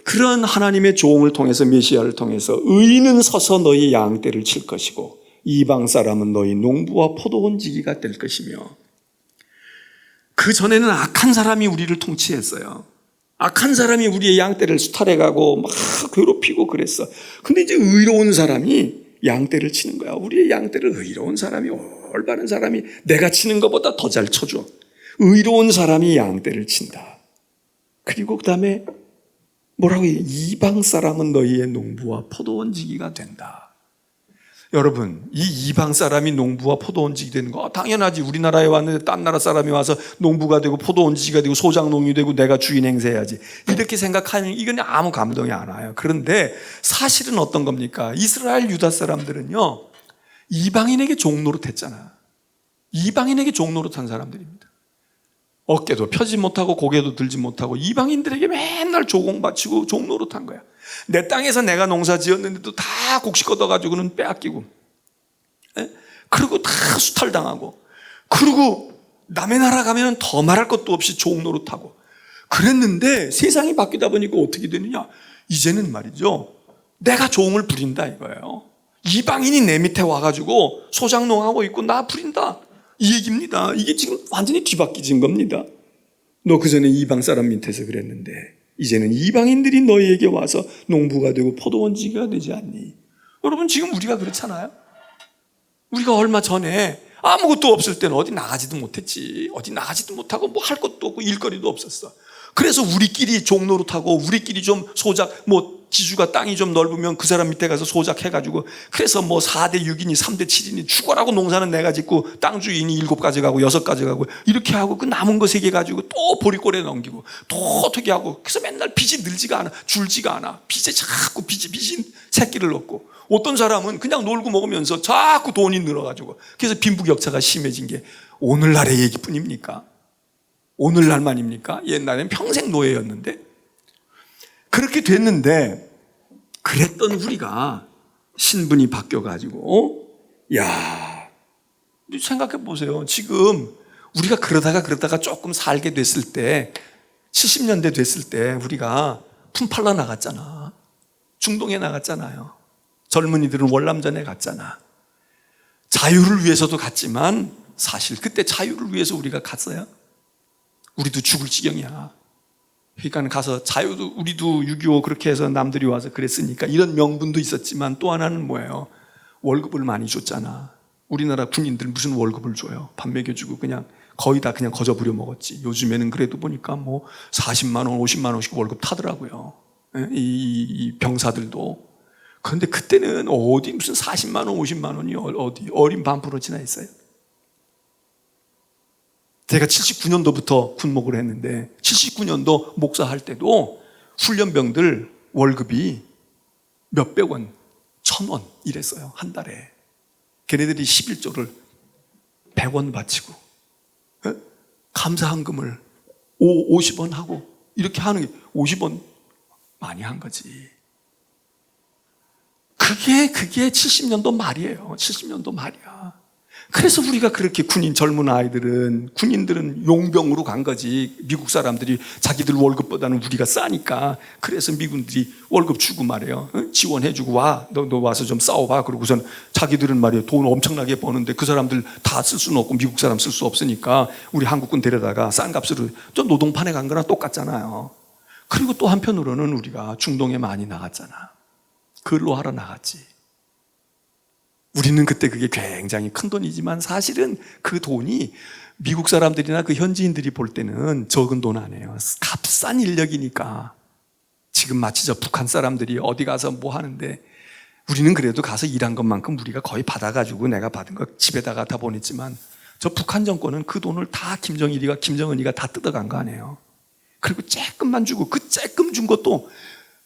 그런 하나님의 조응을 통해서, 메시아를 통해서 의인은 서서 너희 양떼를 칠 것이고 이방 사람은 너희 농부와 포도원 지기가 될 것이며. 그 전에는 악한 사람이 우리를 통치했어요. 악한 사람이 우리의 양떼를 수탈해가고 막 괴롭히고 그랬어. 근데 이제 의로운 사람이 양떼를 치는 거야. 우리의 양떼를 의로운 사람이, 올바른 사람이 내가 치는 것보다 더 잘 쳐줘. 의로운 사람이 양떼를 친다. 그리고 그 다음에 뭐라고 해요? 이방 사람은 너희의 농부와 포도원 지기가 된다. 여러분, 이 이방 사람이 농부와 포도원 지기 되는 거 당연하지. 우리나라에 왔는데 딴 나라 사람이 와서 농부가 되고 포도원 지기가 되고 소장농이 되고 내가 주인 행세해야지, 이렇게 생각하면 이건 아무 감동이 안 와요. 그런데 사실은 어떤 겁니까? 이스라엘 유다 사람들은요, 이방인에게 종노릇했잖아. 이방인에게 종노릇한 사람들입니다. 어깨도 펴지 못하고 고개도 들지 못하고 이방인들에게 맨날 조공 바치고 종노릇한 거야. 내 땅에서 내가 농사 지었는데도 다 곡식 걷어가지고는 빼앗기고, 그리고 다 수탈당하고, 그리고 남의 나라 가면 더 말할 것도 없이 종노릇하고 그랬는데, 세상이 바뀌다 보니까 어떻게 되느냐? 이제는 말이죠, 내가 종을 부린다 이거예요. 이방인이 내 밑에 와가지고 소장농하고 있고 나 부린다, 이 얘기입니다. 이게 지금 완전히 뒤바뀌진 겁니다. 너 그전에 이방 사람 밑에서 그랬는데 이제는 이방인들이 너희에게 와서 농부가 되고 포도원 지기가 되지 않니? 여러분, 지금 우리가 그렇잖아요. 우리가 얼마 전에 아무것도 없을 때는 어디 나가지도 못했지. 어디 나가지도 못하고 뭐 할 것도 없고 일거리도 없었어. 그래서 우리끼리 종노릇하고 우리끼리 좀 소작, 지주가 땅이 좀 넓으면 그 사람 밑에 가서 소작해가지고, 그래서 4대 6이니 3대 7이니 죽어라고 농사는 내가 짓고 땅 주인이 7가지 가고 6가지 가고 이렇게 하고, 그 남은 거 3개 가지고 또 보리골에 넘기고 또 어떻게 하고, 그래서 맨날 빚이 늘지가 않아, 줄지가 않아. 빚에 자꾸 빚이 새끼를 넣고, 어떤 사람은 그냥 놀고 먹으면서 자꾸 돈이 늘어가지고, 그래서 빈부격차가 심해진 게 오늘날의 얘기뿐입니까? 오늘날만입니까? 옛날엔 평생 노예였는데. 그렇게 됐는데 그랬던 우리가 신분이 바뀌어가지고 생각해 보세요. 지금 우리가 그러다가 조금 살게 됐을 때 70년대 됐을 때 우리가 품팔러 나갔잖아. 중동에 나갔잖아요. 젊은이들은 월남전에 갔잖아. 자유를 위해서도 갔지만 사실 그때 자유를 위해서 우리가 갔어요. 우리도 죽을 지경이야. 그러니까 가서 자유도 우리도 6.25 그렇게 해서 남들이 와서 그랬으니까 이런 명분도 있었지만 또 하나는 뭐예요? 월급을 많이 줬잖아. 우리나라 군인들 무슨 월급을 줘요? 밥 먹여주고 그냥 거의 다 그냥 거저 부려 먹었지. 요즘에는 그래도 보니까 뭐 40만 원, 50만 원씩 월급 타더라고요. 이 병사들도. 그런데 그때는 어디 무슨 40만 원, 50만 원이 어디 어린 반프로 지나 있어요. 제가 79년도부터 군목을 했는데 79년도 목사할 때도 훈련병들 월급이 몇백 원, 1,000원 이랬어요. 한 달에. 걔네들이 11조를 100원 바치고 감사한금을 50원 하고 이렇게 하는 게 50원 많이 한 거지. 그게 70년도 말이에요. 70년도 말이야. 그래서 우리가 그렇게 군인들은 용병으로 간 거지. 미국 사람들이 자기들 월급보다는 우리가 싸니까. 그래서 미군들이 월급 주고 말이에요. 지원해주고 너 와서 좀 싸워봐. 그러고선 자기들은 말이에요. 돈 엄청나게 버는데 그 사람들 다 쓸 수는 없고 미국 사람 쓸 수 없으니까 우리 한국군 데려다가 싼 값으로 좀 노동판에 간 거랑 똑같잖아요. 그리고 또 한편으로는 우리가 중동에 많이 나갔잖아. 근로하러 나갔지. 우리는 그때 그게 굉장히 큰 돈이지만 사실은 그 돈이 미국 사람들이나 그 현지인들이 볼 때는 적은 돈 아니에요. 값싼 인력이니까. 지금 마치 저 북한 사람들이 어디 가서 뭐 하는데 우리는 그래도 가서 일한 것만큼 우리가 거의 받아가지고 내가 받은 거 집에다가 다 보냈지만 저 북한 정권은 그 돈을 다 김정은이가 다 뜯어간 거 아니에요. 그리고 조금만 주고 그 조금 준 것도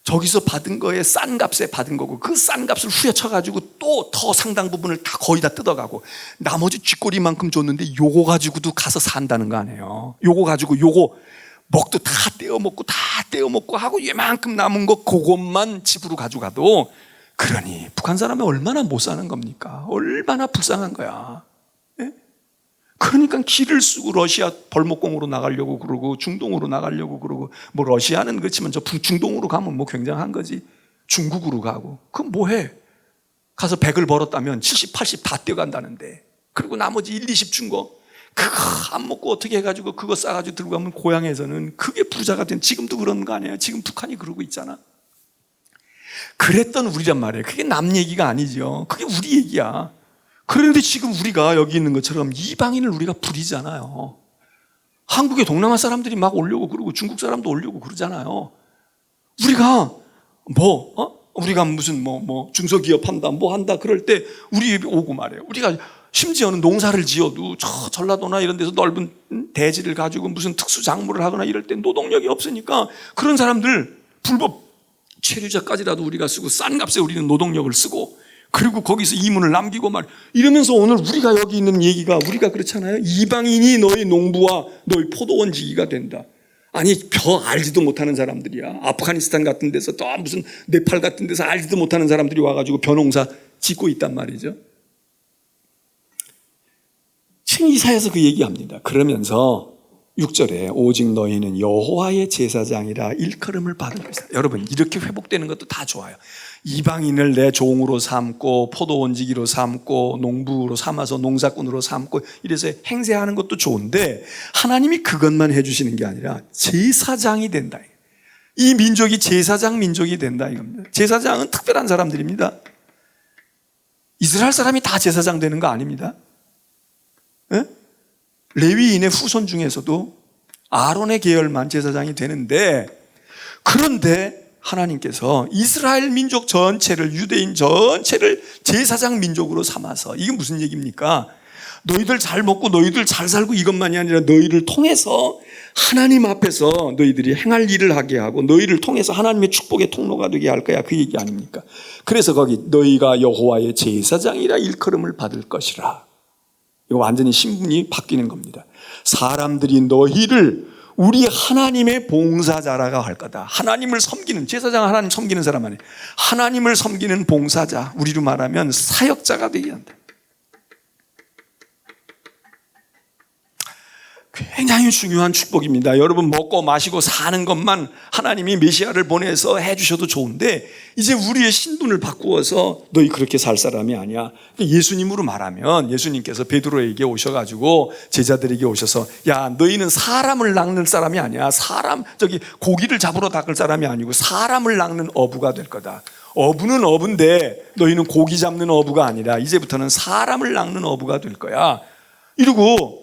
저기서 받은 거에 싼 값에 받은 거고 그 싼 값을 후려쳐가지고 또 더 상당 부분을 다 거의 다 뜯어가고 나머지 쥐꼬리만큼 줬는데 요거 가지고도 가서 산다는 거 아니에요. 요거 가지고 요거 먹도 다 떼어먹고 하고 이만큼 남은 거 그것만 집으로 가져가도 그러니 북한 사람이 얼마나 못 사는 겁니까? 얼마나 불쌍한 거야. 예? 그러니까 길을 쓰고 러시아 벌목공으로 나가려고 그러고 중동으로 나가려고 그러고 뭐 러시아는 그렇지만 저 중동으로 가면 뭐 굉장한 거지. 중국으로 가고 그럼 뭐해? 가서 100을 벌었다면 70, 80 다 떼어간다는데 그리고 나머지 1, 20 준 거 그거 안 먹고 어떻게 해가지고 그거 싸가지고 들고 가면 고향에서는 그게 부자가 된 지금도 그런 거 아니에요? 지금 북한이 그러고 있잖아. 그랬던 우리란 말이에요. 그게 남 얘기가 아니죠. 그게 우리 얘기야. 그런데 지금 우리가 여기 있는 것처럼 이방인을 우리가 부리잖아요. 한국에 동남아 사람들이 막 오려고 그러고 중국 사람도 오려고 그러잖아요. 우리가 우리가 무슨 중소기업 한다 뭐 한다 그럴 때 우리 집에 오고 말해요. 우리가 심지어는 농사를 지어도 저 전라도나 이런 데서 넓은 대지를 가지고 무슨 특수 작물을 하거나 이럴 때 노동력이 없으니까 그런 사람들 불법 체류자까지라도 우리가 쓰고 싼 값에 우리는 노동력을 쓰고 그리고 거기서 이문을 남기고 이러면서 오늘 우리가 여기 있는 얘기가 우리가 그렇잖아요. 이방인이 너희 농부와 너희 포도원 지기가 된다. 아니 알지도 못하는 사람들이야. 아프가니스탄 같은 데서 또 무슨 네팔 같은 데서 알지도 못하는 사람들이 와가지고 벼농사 짓고 있단 말이죠. 지금 이사야서 그 얘기합니다. 그러면서 6절에 오직 너희는 여호와의 제사장이라 일컬음을 받을 것이다. 여러분 이렇게 회복되는 것도 다 좋아요. 이방인을 내 종으로 삼고 포도원지기로 삼고 농부로 삼아서 농사꾼으로 삼고 이래서 행세하는 것도 좋은데 하나님이 그것만 해주시는 게 아니라 제사장이 된다. 이 민족이 제사장 민족이 된다 이겁니다. 제사장은 특별한 사람들입니다. 이스라엘 사람이 다 제사장 되는 거 아닙니다. 에? 레위인의 후손 중에서도 아론의 계열만 제사장이 되는데 그런데 하나님께서 이스라엘 민족 전체를 유대인 전체를 제사장 민족으로 삼아서 이게 무슨 얘기입니까? 너희들 잘 먹고 너희들 잘 살고 이것만이 아니라 너희를 통해서 하나님 앞에서 너희들이 행할 일을 하게 하고 너희를 통해서 하나님의 축복의 통로가 되게 할 거야 그 얘기 아닙니까? 그래서 거기 너희가 여호와의 제사장이라 일컬음을 받을 것이라. 이거 완전히 신분이 바뀌는 겁니다. 사람들이 너희를 우리 하나님의 봉사자라고 할 거다. 하나님을 섬기는, 제사장 하나님 섬기는 사람 아니에요. 하나님을 섬기는 봉사자, 우리로 말하면 사역자가 되게 한다. 굉장히 중요한 축복입니다. 여러분 먹고 마시고 사는 것만 하나님이 메시아를 보내서 해주셔도 좋은데 이제 우리의 신분을 바꾸어서 너희 그렇게 살 사람이 아니야. 예수님으로 말하면 예수님께서 베드로에게 오셔가지고 제자들에게 오셔서 야 너희는 사람을 낚는 사람이 아니야. 고기를 잡으러 닦을 사람이 아니고 사람을 낚는 어부가 될 거다. 어부는 어부인데 너희는 고기 잡는 어부가 아니라 이제부터는 사람을 낚는 어부가 될 거야. 이러고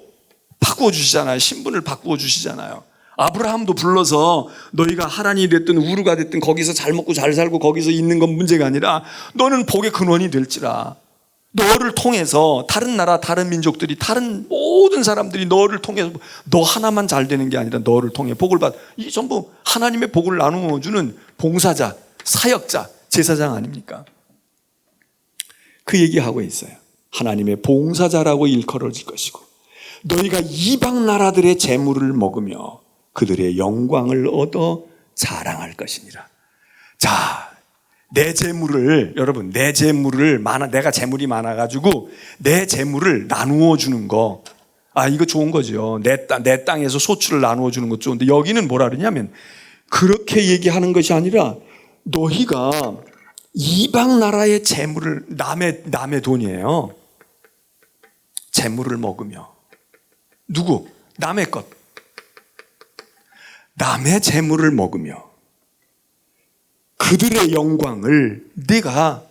바꾸어 주시잖아요. 신분을 바꾸어 주시잖아요. 아브라함도 불러서 너희가 하란이 됐든 우르가 됐든 거기서 잘 먹고 잘 살고 거기서 있는 건 문제가 아니라 너는 복의 근원이 될지라. 너를 통해서 다른 나라, 다른 민족들이, 다른 모든 사람들이 너를 통해서 너 하나만 잘 되는 게 아니라 너를 통해 복을 받. 이게 전부 하나님의 복을 나누어 주는 봉사자, 사역자, 제사장 아닙니까? 그 얘기하고 있어요. 하나님의 봉사자라고 일컬어질 것이고 너희가 이방 나라들의 재물을 먹으며 그들의 영광을 얻어 자랑할 것이니라. 자, 내 재물을, 여러분, 내 재물을 내가 재물이 많아가지고 내 재물을 나누어 주는 거. 이거 좋은 거죠. 내 땅에서 소출을 나누어 주는 것 좋은데 여기는 뭐라 그러냐면 그렇게 얘기하는 것이 아니라 너희가 이방 나라의 재물을, 남의 돈이에요. 재물을 먹으며. 누구? 남의 것. 남의 재물을 먹으며 그들의 영광을 네가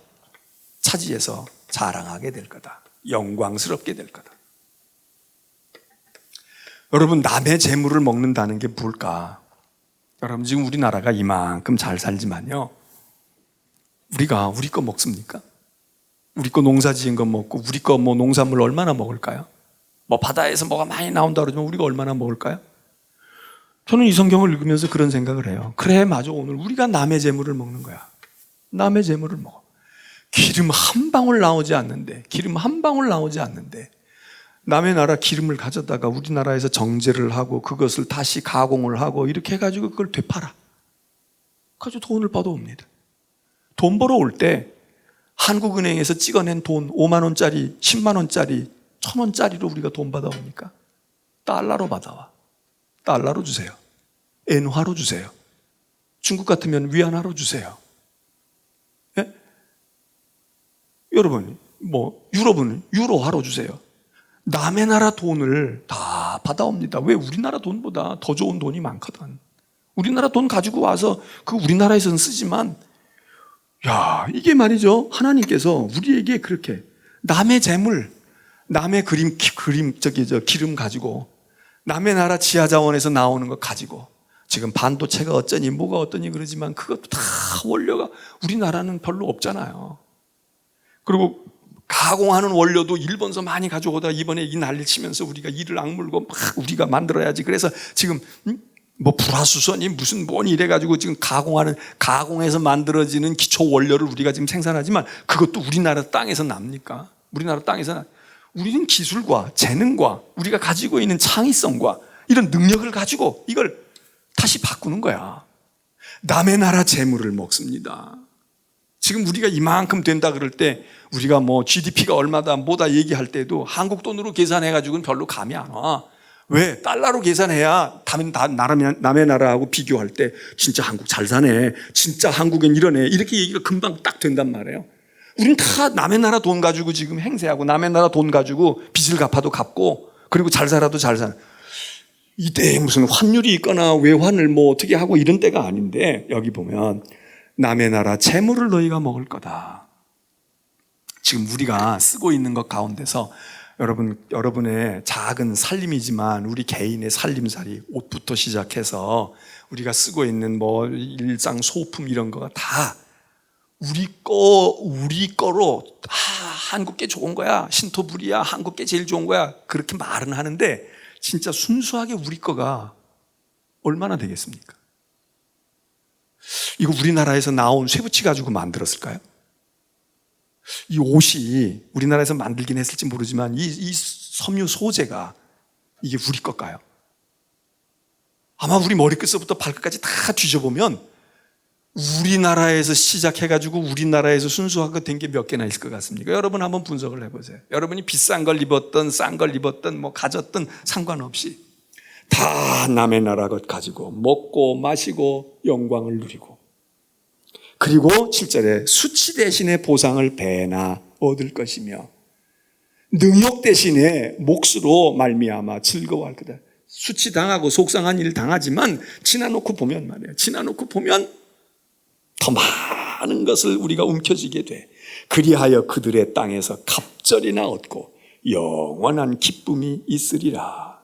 차지해서 자랑하게 될 거다. 영광스럽게 될 거다. 여러분, 남의 재물을 먹는다는 게 뭘까? 여러분, 지금 우리나라가 이만큼 잘 살지만요, 우리가 우리 거 먹습니까? 우리 거 농사 지은 거 먹고 우리 거 농산물 얼마나 먹을까요? 바다에서 뭐가 많이 나온다 그러지만 우리가 얼마나 먹을까요? 저는 이 성경을 읽으면서 그런 생각을 해요. 그래, 맞아. 오늘 우리가 남의 재물을 먹는 거야. 남의 재물을 먹어. 기름 한 방울 나오지 않는데, 남의 나라 기름을 가져다가 우리나라에서 정제를 하고 그것을 다시 가공을 하고 이렇게 해가지고 그걸 되팔아. 가지고 돈을 받아옵니다. 돈 벌어올 때 한국은행에서 찍어낸 돈 5만 원짜리, 10만 원짜리, 1,000원짜리로 우리가 돈 받아옵니까? 달러로 받아와. 달러로 주세요. 엔화로 주세요. 중국 같으면 위안화로 주세요. 예? 여러분, 유럽은 유로화로 주세요. 남의 나라 돈을 다 받아옵니다. 왜? 우리나라 돈보다 더 좋은 돈이 많거든. 우리나라 돈 가지고 와서 그 우리나라에서는 쓰지만, 이게 말이죠. 하나님께서 우리에게 그렇게 남의 재물, 남의 기름 가지고, 남의 나라 지하자원에서 나오는 거 가지고, 지금 반도체가 어쩌니 뭐가 어떠니 그러지만 그것도 다 원료가 우리나라는 별로 없잖아요. 그리고 가공하는 원료도 일본서 많이 가져오다가 이번에 이 난리 치면서 우리가 이를 악물고 막 우리가 만들어야지. 그래서 지금 불화수선이 무슨 뭐니 이래가지고 지금 가공해서 만들어지는 기초 원료를 우리가 지금 생산하지만 그것도 우리나라 땅에서 납니까? 우리나라 땅에서 우리는 기술과 재능과 우리가 가지고 있는 창의성과 이런 능력을 가지고 이걸 다시 바꾸는 거야. 남의 나라 재물을 먹습니다. 지금 우리가 이만큼 된다 그럴 때 우리가 GDP가 얼마다 뭐다 얘기할 때도 한국 돈으로 계산해가지고는 별로 감이 안 와. 왜? 달러로 계산해야 남의 나라하고 비교할 때 진짜 한국 잘 사네, 진짜 한국엔 이러네, 이렇게 얘기가 금방 딱 된단 말이에요. 우리는 다 남의 나라 돈 가지고 지금 행세하고 남의 나라 돈 가지고 빚을 갚아도 갚고 그리고 잘 살아도 잘 사는, 이때에 무슨 환율이 있거나 외환을 어떻게 하고 이런 때가 아닌데 여기 보면 남의 나라 재물을 너희가 먹을 거다. 지금 우리가 쓰고 있는 것 가운데서 여러분의 작은 살림이지만 우리 개인의 살림살이, 옷부터 시작해서 우리가 쓰고 있는 일상 소품 이런 거가 다 우리 거로 한국 게 좋은 거야, 신토불이야, 한국 게 제일 좋은 거야, 그렇게 말은 하는데 진짜 순수하게 우리 거가 얼마나 되겠습니까? 이거 우리나라에서 나온 쇠붙이 가지고 만들었을까요? 이 옷이 우리나라에서 만들긴 했을지 모르지만 이 섬유 소재가 이게 우리 것일까요? 아마 우리 머리끝부터 발끝까지 다 뒤져보면 우리나라에서 시작해가지고 우리나라에서 순수하게 된 게 몇 개나 있을 것 같습니까? 여러분 한번 분석을 해보세요. 여러분이 비싼 걸 입었든 싼 걸 입었든 뭐 가졌든 상관없이 다 남의 나라 것 가지고 먹고 마시고 영광을 누리고, 그리고 7절에 수치 대신에 보상을 배나 얻을 것이며 능욕 대신에 몫으로 말미암아 즐거워할 거다. 수치당하고 속상한 일 당하지만 지나놓고 보면 말이에요, 지나놓고 보면 더 많은 것을 우리가 움켜쥐게 돼. 그리하여 그들의 땅에서 갑절이나 얻고 영원한 기쁨이 있으리라.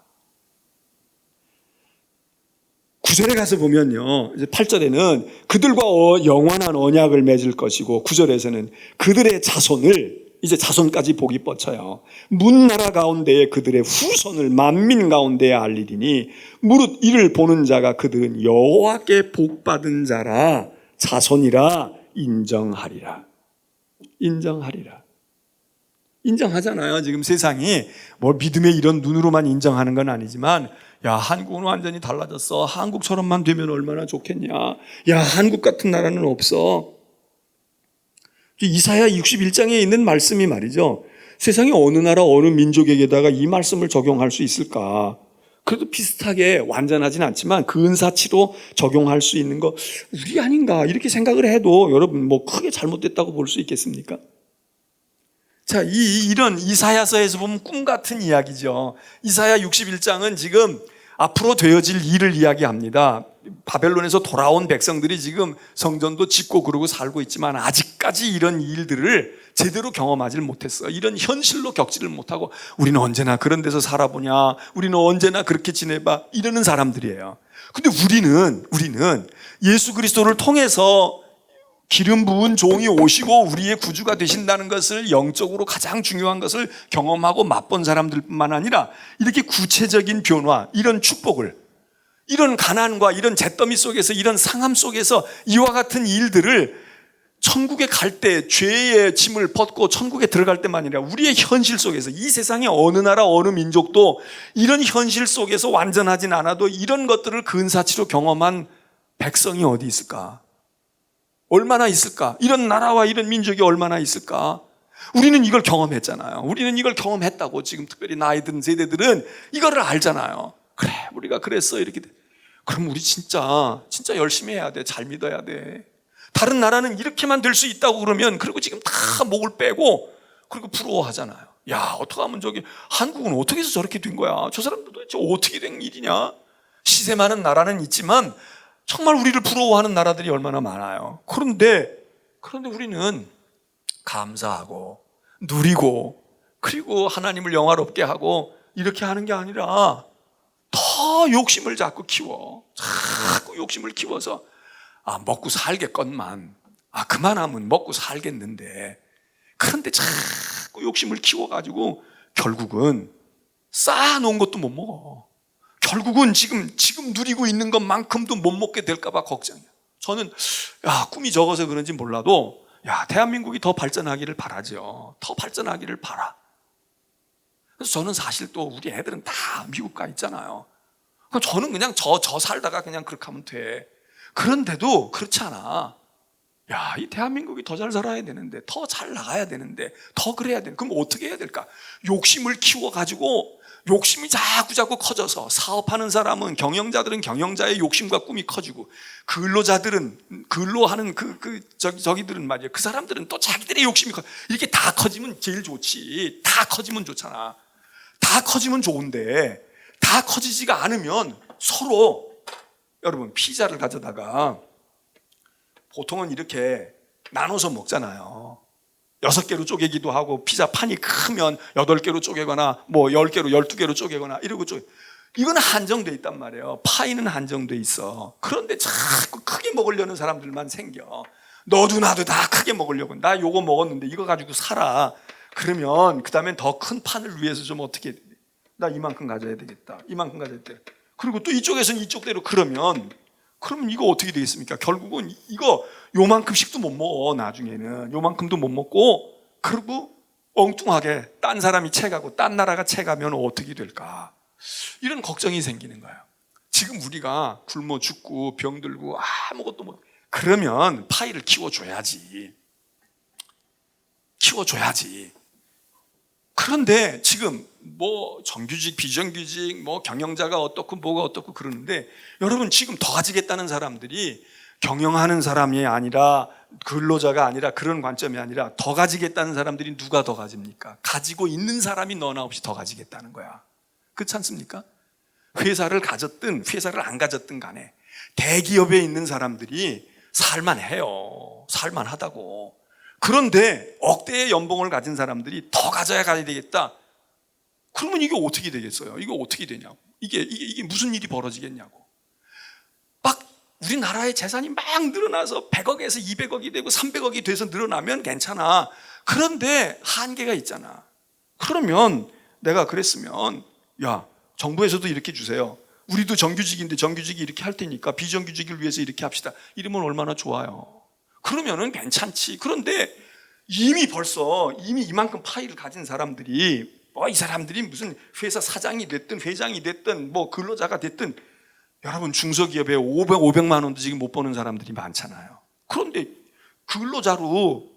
9절에 가서 보면요, 이제 8절에는 그들과 영원한 언약을 맺을 것이고, 9절에서는 그들의 자손을, 이제 자손까지 복이 뻗쳐요. 문나라 가운데에 그들의 후손을 만민 가운데에 알리리니 무릇 이를 보는 자가 그들은 여호와께 복받은 자라 자손이라 인정하리라. 인정하리라. 인정하잖아요. 지금 세상이 뭐 믿음의 이런 눈으로만 인정하는 건 아니지만, 야, 한국은 완전히 달라졌어. 한국처럼만 되면 얼마나 좋겠냐. 야, 한국 같은 나라는 없어. 이사야 61장에 있는 말씀이 말이죠, 세상에 어느 나라 어느 민족에게다가 이 말씀을 적용할 수 있을까? 그래도 비슷하게 완전하진 않지만 근사치로 적용할 수 있는 거 우리 아닌가 이렇게 생각을 해도 여러분 뭐 크게 잘못됐다고 볼 수 있겠습니까? 자, 이런 이사야서에서 보면 꿈 같은 이야기죠. 이사야 61장은 지금 앞으로 되어질 일을 이야기합니다. 바벨론에서 돌아온 백성들이 지금 성전도 짓고 그러고 살고 있지만 아직까지 이런 일들을 제대로 경험하지를 못했어요. 이런 현실로 겪지를 못하고 우리는 언제나 그런 데서 살아보냐, 우리는 언제나 그렇게 지내봐, 이러는 사람들이에요. 근데 우리는 예수 그리스도를 통해서 기름 부은 종이 오시고 우리의 구주가 되신다는 것을, 영적으로 가장 중요한 것을 경험하고 맛본 사람들뿐만 아니라 이렇게 구체적인 변화, 이런 축복을, 이런 가난과 이런 잿더미 속에서, 이런 상함 속에서 이와 같은 일들을 천국에 갈 때 죄의 짐을 벗고 천국에 들어갈 때만 아니라 우리의 현실 속에서, 이 세상의 어느 나라 어느 민족도 이런 현실 속에서 완전하진 않아도 이런 것들을 근사치로 경험한 백성이 어디 있을까? 얼마나 있을까? 이런 나라와 이런 민족이 얼마나 있을까? 우리는 이걸 경험했잖아요. 우리는 이걸 경험했다고. 지금 특별히 나이 든 세대들은 이거를 알잖아요. 그래, 우리가 그랬어, 이렇게 돼. 그럼 우리 진짜 열심히 해야 돼. 잘 믿어야 돼. 다른 나라는 이렇게만 될 수 있다고 그러면, 그리고 지금 다 목을 빼고 그리고 부러워하잖아요. 야, 어떻게 하면 한국은 어떻게 해서 저렇게 된 거야? 저 사람들 도대체 어떻게 된 일이냐? 시세 많은 나라는 있지만 정말 우리를 부러워하는 나라들이 얼마나 많아요. 그런데 우리는 감사하고 누리고, 그리고 하나님을 영화롭게 하고 이렇게 하는 게 아니라 더 욕심을 자꾸 키워. 자꾸 욕심을 키워서 먹고 살겠건만, 그만하면 먹고 살겠는데, 그런데 자꾸 욕심을 키워가지고 결국은 쌓아놓은 것도 못 먹어. 결국은 지금 누리고 있는 것만큼도 못 먹게 될까봐 걱정이야. 저는 꿈이 적어서 그런지 몰라도 대한민국이 더 발전하기를 바라죠. 더 발전하기를 바라. 그래서 저는 사실 또 우리 애들은 다 미국 가 있잖아요. 그럼 저는 그냥 저 살다가 그냥 그렇게 하면 돼. 그런데도 그렇지 않아. 이 대한민국이 더 잘 살아야 되는데, 더 잘 나가야 되는데, 더 그래야 돼. 그럼 어떻게 해야 될까? 욕심을 키워가지고, 욕심이 자꾸 커져서, 사업하는 사람은, 경영자들은 경영자의 욕심과 꿈이 커지고, 근로자들은, 근로하는 저기들은 말이야, 그 사람들은 또 자기들의 욕심이 이렇게 다 커지면 제일 좋지. 다 커지면 좋잖아. 다 커지면 좋은데, 다 커지지가 않으면 서로, 여러분, 피자를 가져다가 보통은 이렇게 나눠서 먹잖아요. 6개로 쪼개기도 하고, 피자 판이 크면 8개로 쪼개거나 뭐 10개로 12개로 쪼개거나 이러고 이건 한정돼 있단 말이에요. 파이는 한정돼 있어. 그런데 자꾸 크게 먹으려는 사람들만 생겨. 너도 나도 다 크게 먹으려고. 나 요거 먹었는데 이거 가지고 살아. 그러면 그 다음엔 더 큰 판을 위해서 좀 어떻게 해야 돼? 나 이만큼 가져야 되겠다. 이만큼 가져야 돼. 그리고 또 이쪽에서는 이쪽대로. 그러면 이거 어떻게 되겠습니까? 결국은 이거 요만큼씩도 못 먹어. 나중에는 요만큼도 못 먹고, 그리고 엉뚱하게 딴 사람이 채가고 딴 나라가 채가면 어떻게 될까? 이런 걱정이 생기는 거예요. 지금 우리가 굶어 죽고 병들고 아무것도 못, 그러면 파이를 키워줘야지. 그런데 지금 뭐 정규직, 비정규직, 뭐 경영자가 어떻고 뭐가 어떻고 그러는데, 여러분 지금 더 가지겠다는 사람들이 경영하는 사람이 아니라, 근로자가 아니라, 그런 관점이 아니라 더 가지겠다는 사람들이 누가 더 가집니까? 가지고 있는 사람이 너나 없이 더 가지겠다는 거야. 그렇지 않습니까? 회사를 가졌든 회사를 안 가졌든 간에 대기업에 있는 사람들이 살만해요. 살만하다고. 그런데 억대의 연봉을 가진 사람들이 더 가져야 되겠다. 그러면 이게 어떻게 되겠어요? 이거 어떻게 되냐고. 이게 무슨 일이 벌어지겠냐고. 막 우리나라의 재산이 막 늘어나서 100억에서 200억이 되고 300억이 돼서 늘어나면 괜찮아. 그런데 한계가 있잖아. 그러면 내가 그랬으면, 야, 정부에서도 이렇게 주세요. 우리도 정규직인데 정규직이 이렇게 할 테니까 비정규직을 위해서 이렇게 합시다. 이러면 얼마나 좋아요. 그러면은 괜찮지. 그런데 이미 이만큼 파이를 가진 사람들이, 이 사람들이 무슨 회사 사장이 됐든 회장이 됐든 뭐 근로자가 됐든, 여러분 중소기업에 500만 원도 지금 못 버는 사람들이 많잖아요. 그런데 근로자로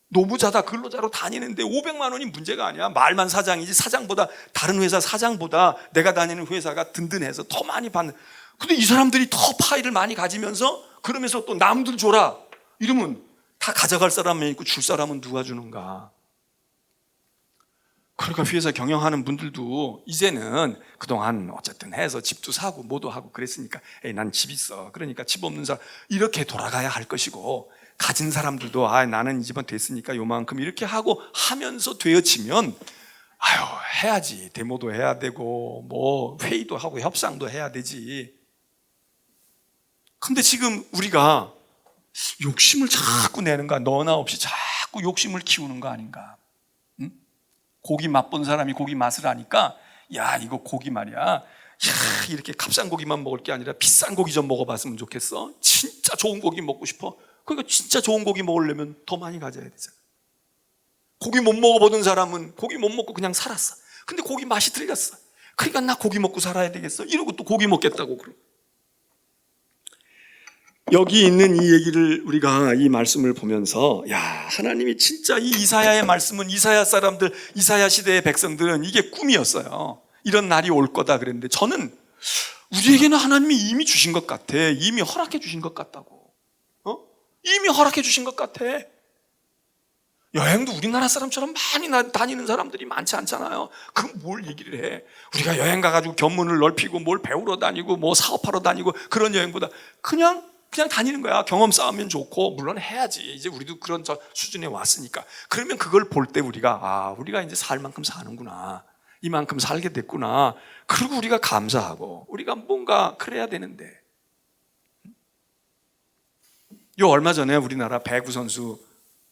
노무자다 근로자로 다니는데 500만 원이 문제가 아니야. 말만 사장이지, 사장보다, 다른 회사 사장보다 내가 다니는 회사가 든든해서 더 많이 받는. 근데 이 사람들이 더 파이를 많이 가지면서, 그러면서 또 남들 줘라 이러면 다 가져갈 사람이 있고 줄 사람은 누가 주는가? 그러니까 회사 경영하는 분들도 이제는 그동안 어쨌든 해서 집도 사고 뭐도 하고 그랬으니까, 난 집 있어, 그러니까 집 없는 사람 이렇게 돌아가야 할 것이고, 가진 사람들도 나는 이 집은 됐으니까 요만큼 이렇게 하고 하면서 되어지면, 해야지. 데모도 해야 되고 뭐 회의도 하고 협상도 해야 되지. 근데 지금 우리가 욕심을 자꾸 내는 거야. 너나 없이 자꾸 욕심을 키우는 거 아닌가? 응? 고기 맛본 사람이 고기 맛을 아니까, 야, 이거 고기 말이야, 야, 이렇게 값싼 고기만 먹을 게 아니라 비싼 고기 좀 먹어봤으면 좋겠어. 진짜 좋은 고기 먹고 싶어. 그러니까 진짜 좋은 고기 먹으려면 더 많이 가져야 되잖아. 고기 못 먹어보던 사람은 고기 못 먹고 그냥 살았어. 근데 고기 맛이 틀렸어. 그러니까 나 고기 먹고 살아야 되겠어. 이러고 또 고기 먹겠다고 그러고. 여기 있는 이 얘기를 우리가 이 말씀을 보면서, 야, 하나님이 진짜 이 이사야의 말씀은, 이사야 사람들, 이사야 시대의 백성들은 이게 꿈이었어요. 이런 날이 올 거다 그랬는데, 저는 우리에게는 하나님이 이미 주신 것 같아. 이미 허락해 주신 것 같다고. 이미 허락해 주신 것 같아. 여행도 우리나라 사람처럼 많이 다니는 사람들이 많지 않잖아요. 그럼 뭘 얘기를 해? 우리가 여행 가가지고 견문을 넓히고 뭘 배우러 다니고 뭐 사업하러 다니고 그런 여행보다 그냥 다니는 거야. 경험 쌓으면 좋고, 물론 해야지. 이제 우리도 그런 수준에 왔으니까. 그러면 그걸 볼 때 우리가 이제 살 만큼 사는구나. 이만큼 살게 됐구나. 그리고 우리가 감사하고, 우리가 뭔가 그래야 되는데. 얼마 전에 우리나라 배구 선수,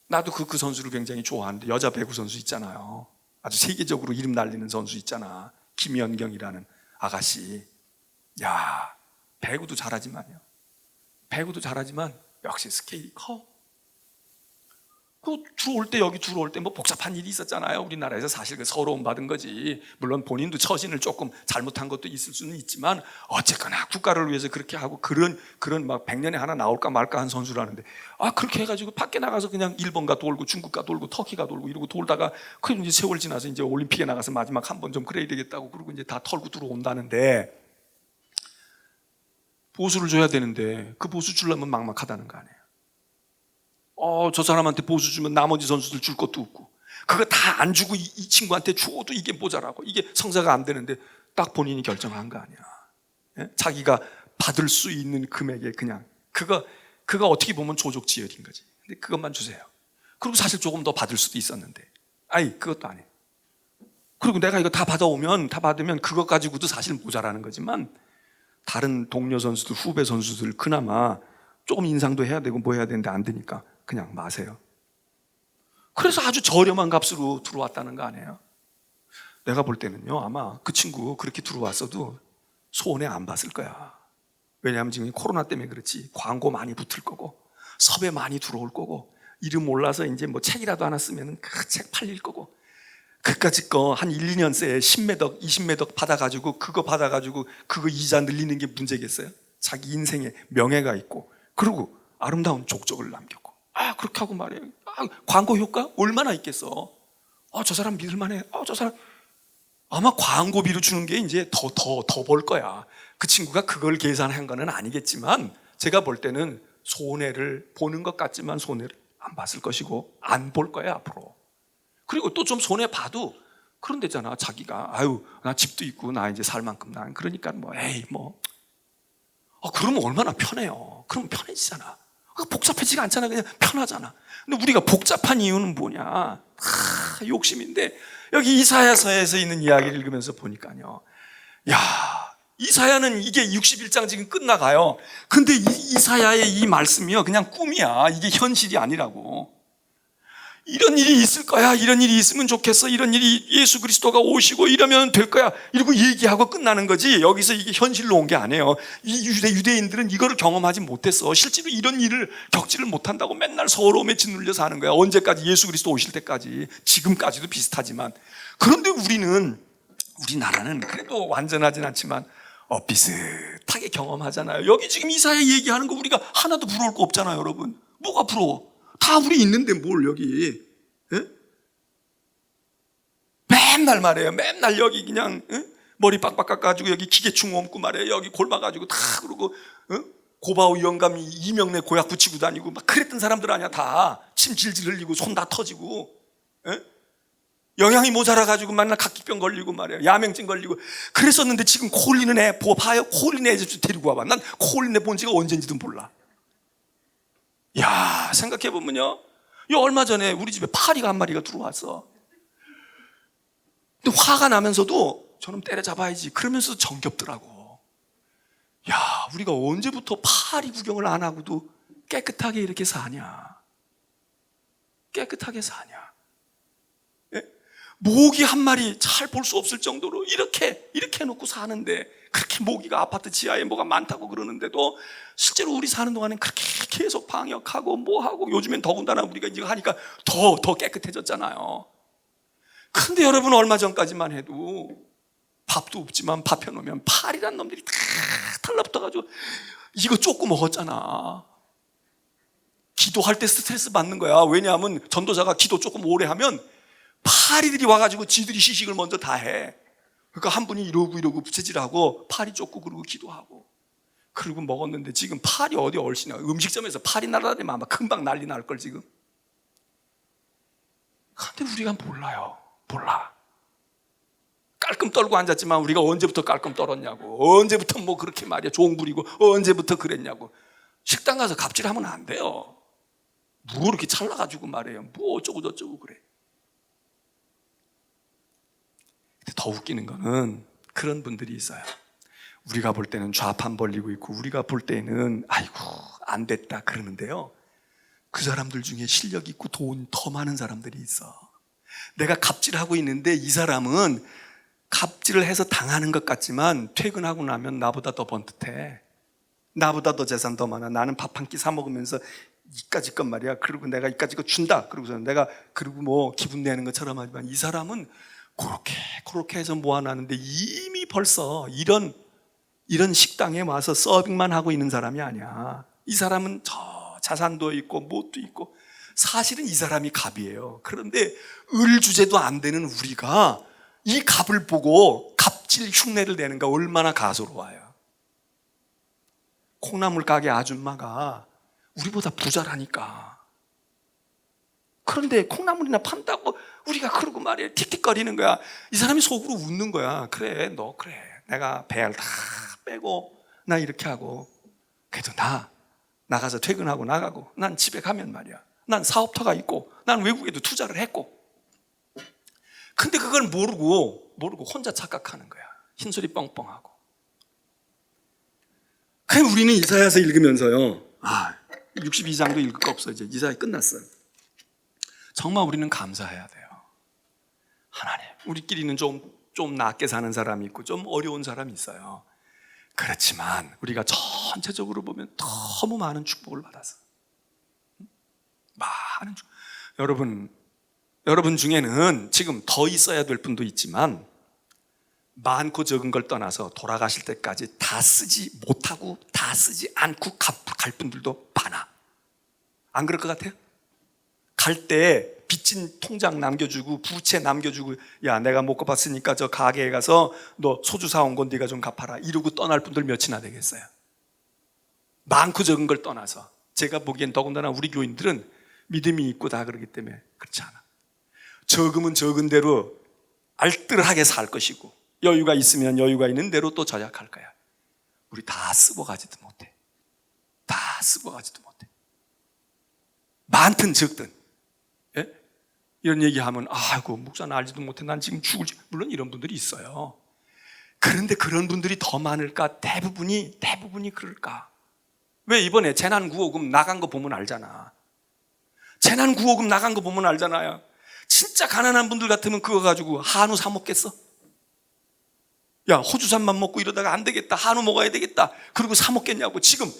나도 그 선수를 굉장히 좋아하는데, 여자 배구 선수 있잖아요. 아주 세계적으로 이름 날리는 선수 있잖아. 김연경이라는 아가씨. 야, 배구도 잘하지만 역시 스케일이 커. 여기 들어올 때 뭐 복잡한 일이 있었잖아요. 우리나라에서 사실 그 서러움 받은 거지. 물론 본인도 처신을 조금 잘못한 것도 있을 수는 있지만, 어쨌거나 국가를 위해서 그렇게 하고, 그런 막 100년에 하나 나올까 말까 한 선수라는데, 그렇게 해가지고 밖에 나가서 그냥 일본가 돌고 중국가 돌고 터키가 돌고 이러고 돌다가, 그 이제 세월 지나서 이제 올림픽에 나가서 마지막 한 번 좀 그래야 되겠다고 그러고 이제 다 털고 들어온다는데, 보수를 줘야 되는데 그 보수 주려면 막막하다는 거 아니에요. 저 사람한테 보수 주면 나머지 선수들 줄 것도 없고, 그거 다 안 주고 이 친구한테 줘도 이게 모자라고, 이게 성사가 안 되는데 딱 본인이 결정한 거 아니야. 예? 자기가 받을 수 있는 금액에 그냥 그거 어떻게 보면 조족지혈인 거지. 근데 그것만 주세요. 그리고 사실 조금 더 받을 수도 있었는데, 그것도 안 해. 그리고 내가 이거 다 받으면 그것 가지고도 사실 모자라는 거지만, 다른 동료 선수들, 후배 선수들 그나마 조금 인상도 해야 되고 뭐 해야 되는데 안 되니까 그냥 마세요. 그래서 아주 저렴한 값으로 들어왔다는 거 아니에요? 내가 볼 때는요, 아마 그 친구 그렇게 들어왔어도 손해 안 봤을 거야. 왜냐하면 지금 코로나 때문에 그렇지, 광고 많이 붙을 거고 섭외 많이 들어올 거고 이름 몰라서 이제 뭐 책이라도 하나 쓰면 그 책 팔릴 거고, 그까짓 거 한 1, 2년 새 10매덕, 20매덕 받아가지고 그거 이자 늘리는 게 문제겠어요? 자기 인생에 명예가 있고, 그리고 아름다운 족적을 남겼고, 그렇게 하고 말이에요. 광고 효과 얼마나 있겠어. 저 사람 믿을만해. 저 사람 아마 광고비로 주는 게 이제 더 벌 거야. 그 친구가 그걸 계산한 거는 아니겠지만, 제가 볼 때는 손해를 보는 것 같지만 손해를 안 봤을 것이고 안 볼 거야 앞으로. 그리고 또 좀 손해 봐도 그런 데잖아. 자기가 나 집도 있고 나 이제 살 만큼 난 그러니까 그러면 얼마나 편해요. 그러면 편해지잖아. 복잡해지가 않잖아. 그냥 편하잖아. 근데 우리가 복잡한 이유는 뭐냐? 욕심인데, 여기 이사야서에서 있는 이야기를 읽으면서 보니까요, 이사야는 이게 61장 지금 끝나가요. 근데 이사야의 이 말씀이요, 그냥 꿈이야. 이게 현실이 아니라고. 이런 일이 있을 거야. 이런 일이 있으면 좋겠어. 이런 일이 예수 그리스도가 오시고 이러면 될 거야. 이러고 얘기하고 끝나는 거지. 여기서 이게 현실로 온 게 아니에요. 이 유대인들은 이거를 경험하지 못했어. 실제로 이런 일을 겪지를 못한다고 맨날 서러움에 짓눌려 사는 거야. 언제까지? 예수 그리스도 오실 때까지. 지금까지도 비슷하지만. 그런데 우리나라는 그래도 완전하진 않지만 비슷하게 경험하잖아요. 여기 지금 이사야 얘기하는 거 우리가 하나도 부러울 거 없잖아요, 여러분. 뭐가 부러워? 다 우리 있는데 뭘 여기. 맨날 말이에요. 맨날 여기 그냥 머리 빡빡 깎아가지고 여기 기계충 옮고 말이에요. 여기 골마가지고 다 그러고 고바우 영감이 이명래 고약 붙이고 다니고 막 그랬던 사람들 아니야. 다 침 질질 흘리고 손 다 터지고 영양이 모자라가지고 맨날 각기병 걸리고 말이에요. 야맹증 걸리고 그랬었는데 지금 코 흘리는 애 봐요. 코 흘리는 애 데리고 와봐. 난 코 흘리는 애 본 지가 언젠지도 몰라. 생각해보면요, 얼마 전에 우리 집에 파리가 한 마리가 들어왔어. 근데 화가 나면서도 저놈 때려잡아야지 그러면서 정겹더라고. 우리가 언제부터 파리 구경을 안 하고도 깨끗하게 이렇게 사냐? 깨끗하게 사냐? 모기 한 마리 잘 볼 수 없을 정도로 이렇게 해놓고 사는데, 그렇게 모기가 아파트 지하에 뭐가 많다고 그러는데도 실제로 우리 사는 동안엔 그렇게 계속 방역하고 뭐하고, 요즘엔 더군다나 우리가 이제 하니까 더 깨끗해졌잖아요. 근데 여러분, 얼마 전까지만 해도 밥도 없지만 밥 해놓으면 파리란 놈들이 다 달라붙어가지고 이거 쫓고 먹었잖아. 기도할 때 스트레스 받는 거야. 왜냐하면 전도자가 기도 조금 오래 하면 파리들이 와가지고 지들이 시식을 먼저 다 해. 그러니까 한 분이 이러고 부채질하고 파리 쫓고 그러고 기도하고 그러고 먹었는데, 지금 파리 어디 얼씬이야. 음식점에서 파리 날아다니면 아마 금방 난리 날걸 지금. 근데 우리가 몰라. 깔끔 떨고 앉았지만 우리가 언제부터 깔끔 떨었냐고, 언제부터 뭐 그렇게 말이야 종 부리고 언제부터 그랬냐고. 식당 가서 갑질하면 안 돼요. 뭐 이렇게 잘라가지고 말이에요, 뭐 어쩌고 저쩌고 그래. 더 웃기는 거는 그런 분들이 있어요. 우리가 볼 때는 좌판 벌리고 있고 우리가 볼 때는 아이고 안 됐다 그러는데요, 그 사람들 중에 실력 있고 돈 더 많은 사람들이 있어. 내가 갑질하고 있는데 이 사람은 갑질을 해서 당하는 것 같지만 퇴근하고 나면 나보다 더 번듯해. 나보다 더 재산 더 많아. 나는 밥 한 끼 사 먹으면서 이까짓 것 말이야. 그리고 내가 이까짓 거 준다. 그러고서 내가 그리고 뭐 기분 내는 것처럼 하지만 이 사람은 그렇게 해서 모아놨는데 이미 벌써 이런 식당에 와서 서빙만 하고 있는 사람이 아니야. 이 사람은 저 자산도 있고 뭣도 있고, 사실은 이 사람이 갑이에요. 그런데 을주제도 안 되는 우리가 이 갑을 보고 갑질 흉내를 내는 거 얼마나 가소로워요. 콩나물 가게 아줌마가 우리보다 부자라니까. 그런데 콩나물이나 판다고 우리가 그러고 말이야 틱틱거리는 거야. 이 사람이 속으로 웃는 거야. 그래, 내가 배를 다 빼고 나 이렇게 하고, 그래도 나 나가서 퇴근하고 나가고 난 집에 가면 말이야, 난 사업터가 있고 난 외국에도 투자를 했고. 근데 그걸 모르고 혼자 착각하는 거야. 흰소리 뻥뻥하고. 그럼 우리는 이사야서 읽으면서요, 62장도 읽을 거 없어. 이제 이사야 끝났어. 정말 우리는 감사해야 돼요. 하나님, 우리끼리는 좀 낮게 사는 사람이 있고 좀 어려운 사람이 있어요. 그렇지만 우리가 전체적으로 보면 너무 많은 축복을 받아서, 많은 중. 여러분 중에는 지금 더 있어야 될 분도 있지만 많고 적은 걸 떠나서 돌아가실 때까지 다 쓰지 못하고 다 쓰지 않고 갈 분들도 많아. 안 그럴 것 같아요? 갈 때 빚진 통장 남겨주고 부채 남겨주고, 야 내가 못 갚았으니까 저 가게에 가서 너 소주 사온 건 네가 좀 갚아라 이러고 떠날 분들 몇이나 되겠어요? 많고 적은 걸 떠나서. 제가 보기엔 더군다나 우리 교인들은 믿음이 있고 다 그러기 때문에 그렇지 않아. 적으면 적은 대로 알뜰하게 살 것이고, 여유가 있으면 여유가 있는 대로 또 절약할 거야. 우리 다 쓰고 가지도 못해. 다 쓰고 가지도 못해. 많든 적든. 예? 이런 얘기하면 아이고 목사는 알지도 못해, 난 지금 죽을지. 물론 이런 분들이 있어요. 그런데 그런 분들이 더 많을까? 대부분이 그럴까? 왜? 이번에 재난구호금 나간 거 보면 알잖아. 재난구호금 나간 거 보면 알잖아요. 진짜 가난한 분들 같으면 그거 가지고 한우 사 먹겠어? 야, 호주산만 먹고 이러다가 안 되겠다, 한우 먹어야 되겠다, 그리고 사 먹겠냐고. 지금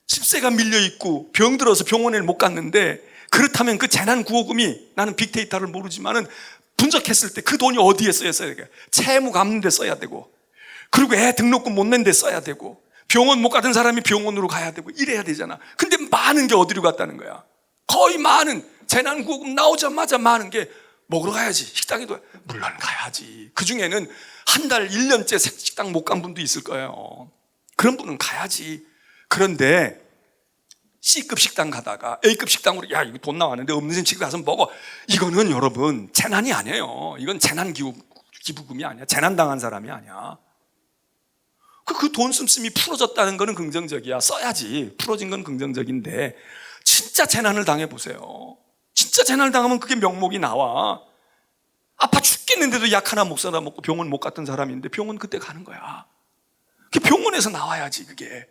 집세가 밀려있고 병들어서 병원에 못 갔는데, 그렇다면 그 재난구호금이, 나는 빅데이터를 모르지만은 분석했을 때 그 돈이 어디에 써야 돼? 채무 갚는 데 써야 되고, 그리고 애 등록금 못 낸 데 써야 되고, 병원 못 가던 사람이 병원으로 가야 되고 이래야 되잖아. 근데 많은 게 어디로 갔다는 거야? 거의 많은 재난구호금 나오자마자 많은 게 먹으러 가야지, 식당에도. 물론 가야지. 그중에는 한 달 1년째 식당 못 간 분도 있을 거예요. 그런 분은 가야지. 그런데 C급 식당 가다가 A급 식당으로, 야 이거 돈 나왔는데 없는 집에 가서 먹어, 이거는 여러분 재난이 아니에요. 이건 재난기부금이 아니야. 재난당한 사람이 아니야. 그 돈 씀씀이 풀어졌다는 거는 긍정적이야. 써야지. 풀어진 건 긍정적인데, 진짜 재난을 당해보세요. 진짜 재난을 당하면 그게 명목이 나와. 아파 죽겠는데도 약 하나 못 사다 먹고 병원 못 갔던 사람인데 병원 그때 가는 거야. 그게 병원에서 나와야지 그게.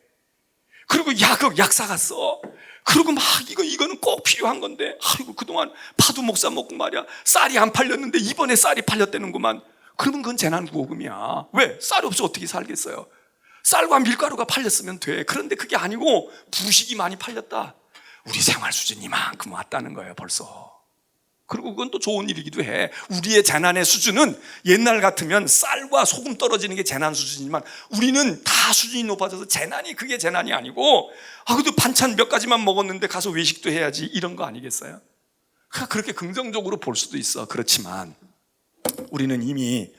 그리고 약 사갔어. 그리고 막 이거는 꼭 필요한 건데, 아이고 그동안 파도 목사 먹고 말이야 쌀이 안 팔렸는데 이번에 쌀이 팔렸다는구만. 그러면 그건 재난구호금이야. 왜? 쌀이 없어 어떻게 살겠어요? 쌀과 밀가루가 팔렸으면 돼. 그런데 그게 아니고 부식이 많이 팔렸다. 우리 생활 수준이 이만큼 왔다는 거예요 벌써. 그리고 그건 또 좋은 일이기도 해. 우리의 재난의 수준은 옛날 같으면 쌀과 소금 떨어지는 게 재난 수준이지만, 우리는 다 수준이 높아져서 재난이 그게 재난이 아니고, 그래도 반찬 몇 가지만 먹었는데 가서 외식도 해야지, 이런 거 아니겠어요? 그렇게 긍정적으로 볼 수도 있어. 그렇지만 우리는 이미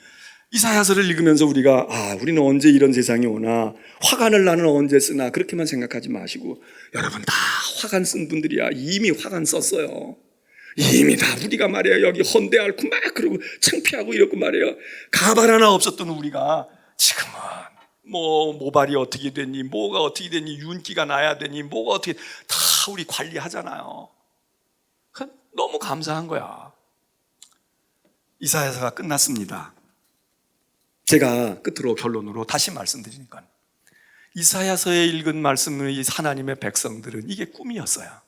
이사야서를 읽으면서 우리가 우리는 언제 이런 세상이 오나, 화관을 나는 언제 쓰나, 그렇게만 생각하지 마시고, 여러분 다 화관 쓴 분들이야. 이미 화관 썼어요. 이미 다 우리가 말이야 여기 헌데 앓고 막 그러고 창피하고 이러고 말이야 가발 하나 없었던 우리가 지금은 뭐 모발이 어떻게 됐니, 뭐가 어떻게 됐니, 윤기가 나야 되니, 뭐가 어떻게, 다 우리 관리하잖아요. 너무 감사한 거야. 이사야서가 끝났습니다. 제가 끝으로 결론으로 다시 말씀드리니까, 이사야서에 읽은 말씀의 하나님의 백성들은 이게 꿈이었어요.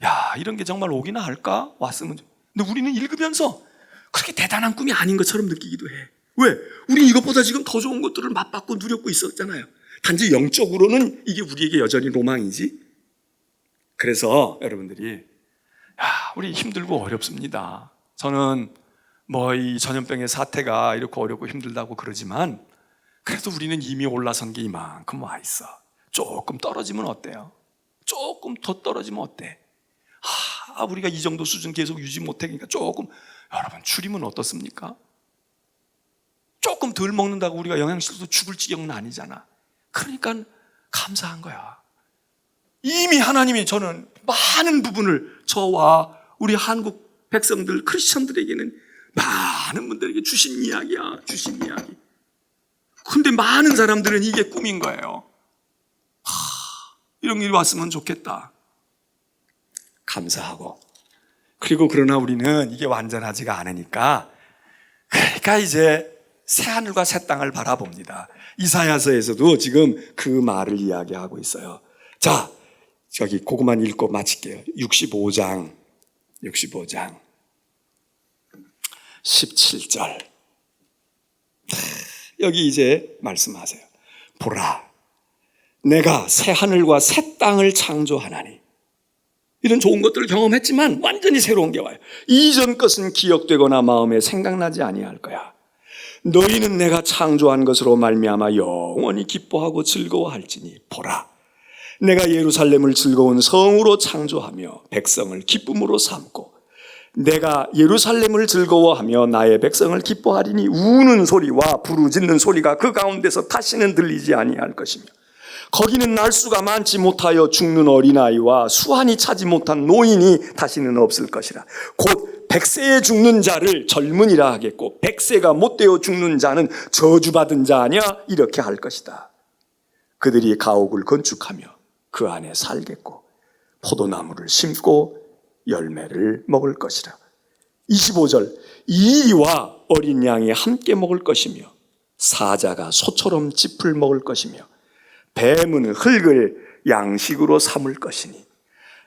야 이런 게 정말 오기나 할까? 왔으면. 근데 우리는 읽으면서 그렇게 대단한 꿈이 아닌 것처럼 느끼기도 해. 왜? 우리 이것보다 지금 더 좋은 것들을 맛봤고 누렸고 있었잖아요. 단지 영적으로는 이게 우리에게 여전히 로망이지. 그래서 여러분들이 우리 힘들고 어렵습니다. 저는 이 전염병의 사태가 이렇게 어렵고 힘들다고 그러지만, 그래도 우리는 이미 올라선 게 이만큼 와 있어. 조금 떨어지면 어때요? 조금 더 떨어지면 어때? 우리가 이 정도 수준 계속 유지 못하니까 조금, 여러분 줄이면 어떻습니까? 조금 덜 먹는다고 우리가 영양실도 죽을 지경은 아니잖아. 그러니까 감사한 거야. 이미 하나님이 저는 많은 부분을 저와 우리 한국 백성들, 크리스천들에게는 많은 분들에게 주신 이야기야. 주신 이야기. 근데 많은 사람들은 이게 꿈인 거예요. 이런 일이 왔으면 좋겠다. 감사하고. 그리고 그러나 우리는 이게 완전하지가 않으니까, 그러니까 이제 새하늘과 새 땅을 바라봅니다. 이사야서에서도 지금 그 말을 이야기하고 있어요. 자, 저기 그것만 읽고 마칠게요. 65장 17절. 여기 이제 말씀하세요. 보라, 내가 새 하늘과 새 땅을 창조하나니. 이런 좋은 것들을 경험했지만 완전히 새로운 게 와요. 이전 것은 기억되거나 마음에 생각나지 아니할 거야. 너희는 내가 창조한 것으로 말미암아 영원히 기뻐하고 즐거워할지니 보라, 내가 예루살렘을 즐거운 성으로 창조하며 백성을 기쁨으로 삼고 내가 예루살렘을 즐거워하며 나의 백성을 기뻐하리니 우는 소리와 부르짖는 소리가 그 가운데서 다시는 들리지 아니할 것이며 거기는 날수가 많지 못하여 죽는 어린아이와 수완이 차지 못한 노인이 다시는 없을 것이라. 곧 100세에 죽는 자를 젊은이라 하겠고 100세가 못되어 죽는 자는 저주받은 자 아니야, 이렇게 할 것이다. 그들이 가옥을 건축하며 그 안에 살겠고 포도나무를 심고 열매를 먹을 것이라. 25절, 이와 어린 양이 함께 먹을 것이며 사자가 소처럼 짚을 먹을 것이며 뱀은 흙을 양식으로 삼을 것이니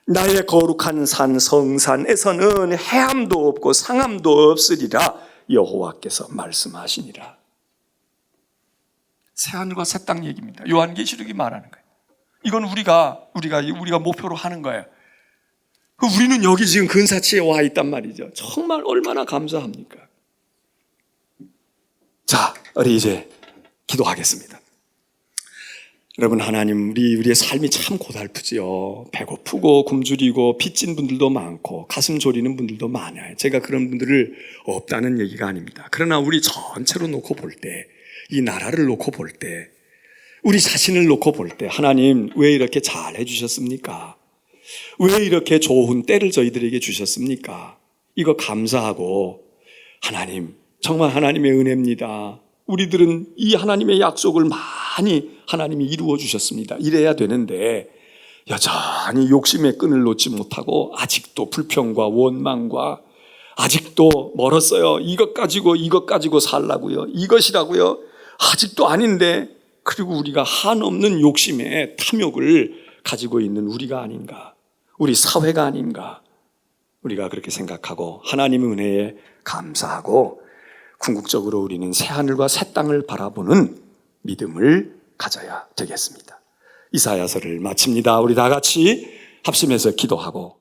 나의 거룩한 산 성산에서는 해함도 없고 상함도 없으리라 여호와께서 말씀하시니라. 새하늘과 새 땅 얘기입니다. 요한계시록이 말하는 거예요. 이건 우리가 목표로 하는 거예요. 우리는 여기 지금 근사치에 와 있단 말이죠. 정말 얼마나 감사합니까? 자, 우리 이제 기도하겠습니다. 여러분, 하나님, 우리의 삶이 참 고달프지요. 배고프고 굶주리고 빚진 분들도 많고 가슴 졸이는 분들도 많아요. 제가 그런 분들을 없다는 얘기가 아닙니다. 그러나 우리 전체로 놓고 볼 때, 이 나라를 놓고 볼 때, 우리 자신을 놓고 볼 때 하나님 왜 이렇게 잘 해주셨습니까? 왜 이렇게 좋은 때를 저희들에게 주셨습니까? 이거 감사하고, 하나님, 정말 하나님의 은혜입니다. 우리들은 이 하나님의 약속을 많이 하나님이 이루어 주셨습니다. 이래야 되는데 여전히 욕심의 끈을 놓지 못하고 아직도 불평과 원망과 아직도 멀었어요. 이것 가지고 살라고요. 이것이라고요. 아직도 아닌데, 그리고 우리가 한없는 욕심의 탐욕을 가지고 있는 우리가 아닌가, 우리 사회가 아닌가, 우리가 그렇게 생각하고 하나님의 은혜에 감사하고 궁극적으로 우리는 새하늘과 새 땅을 바라보는 믿음을 가져야 되겠습니다. 이사야서를 마칩니다. 우리 다 같이 합심해서 기도하고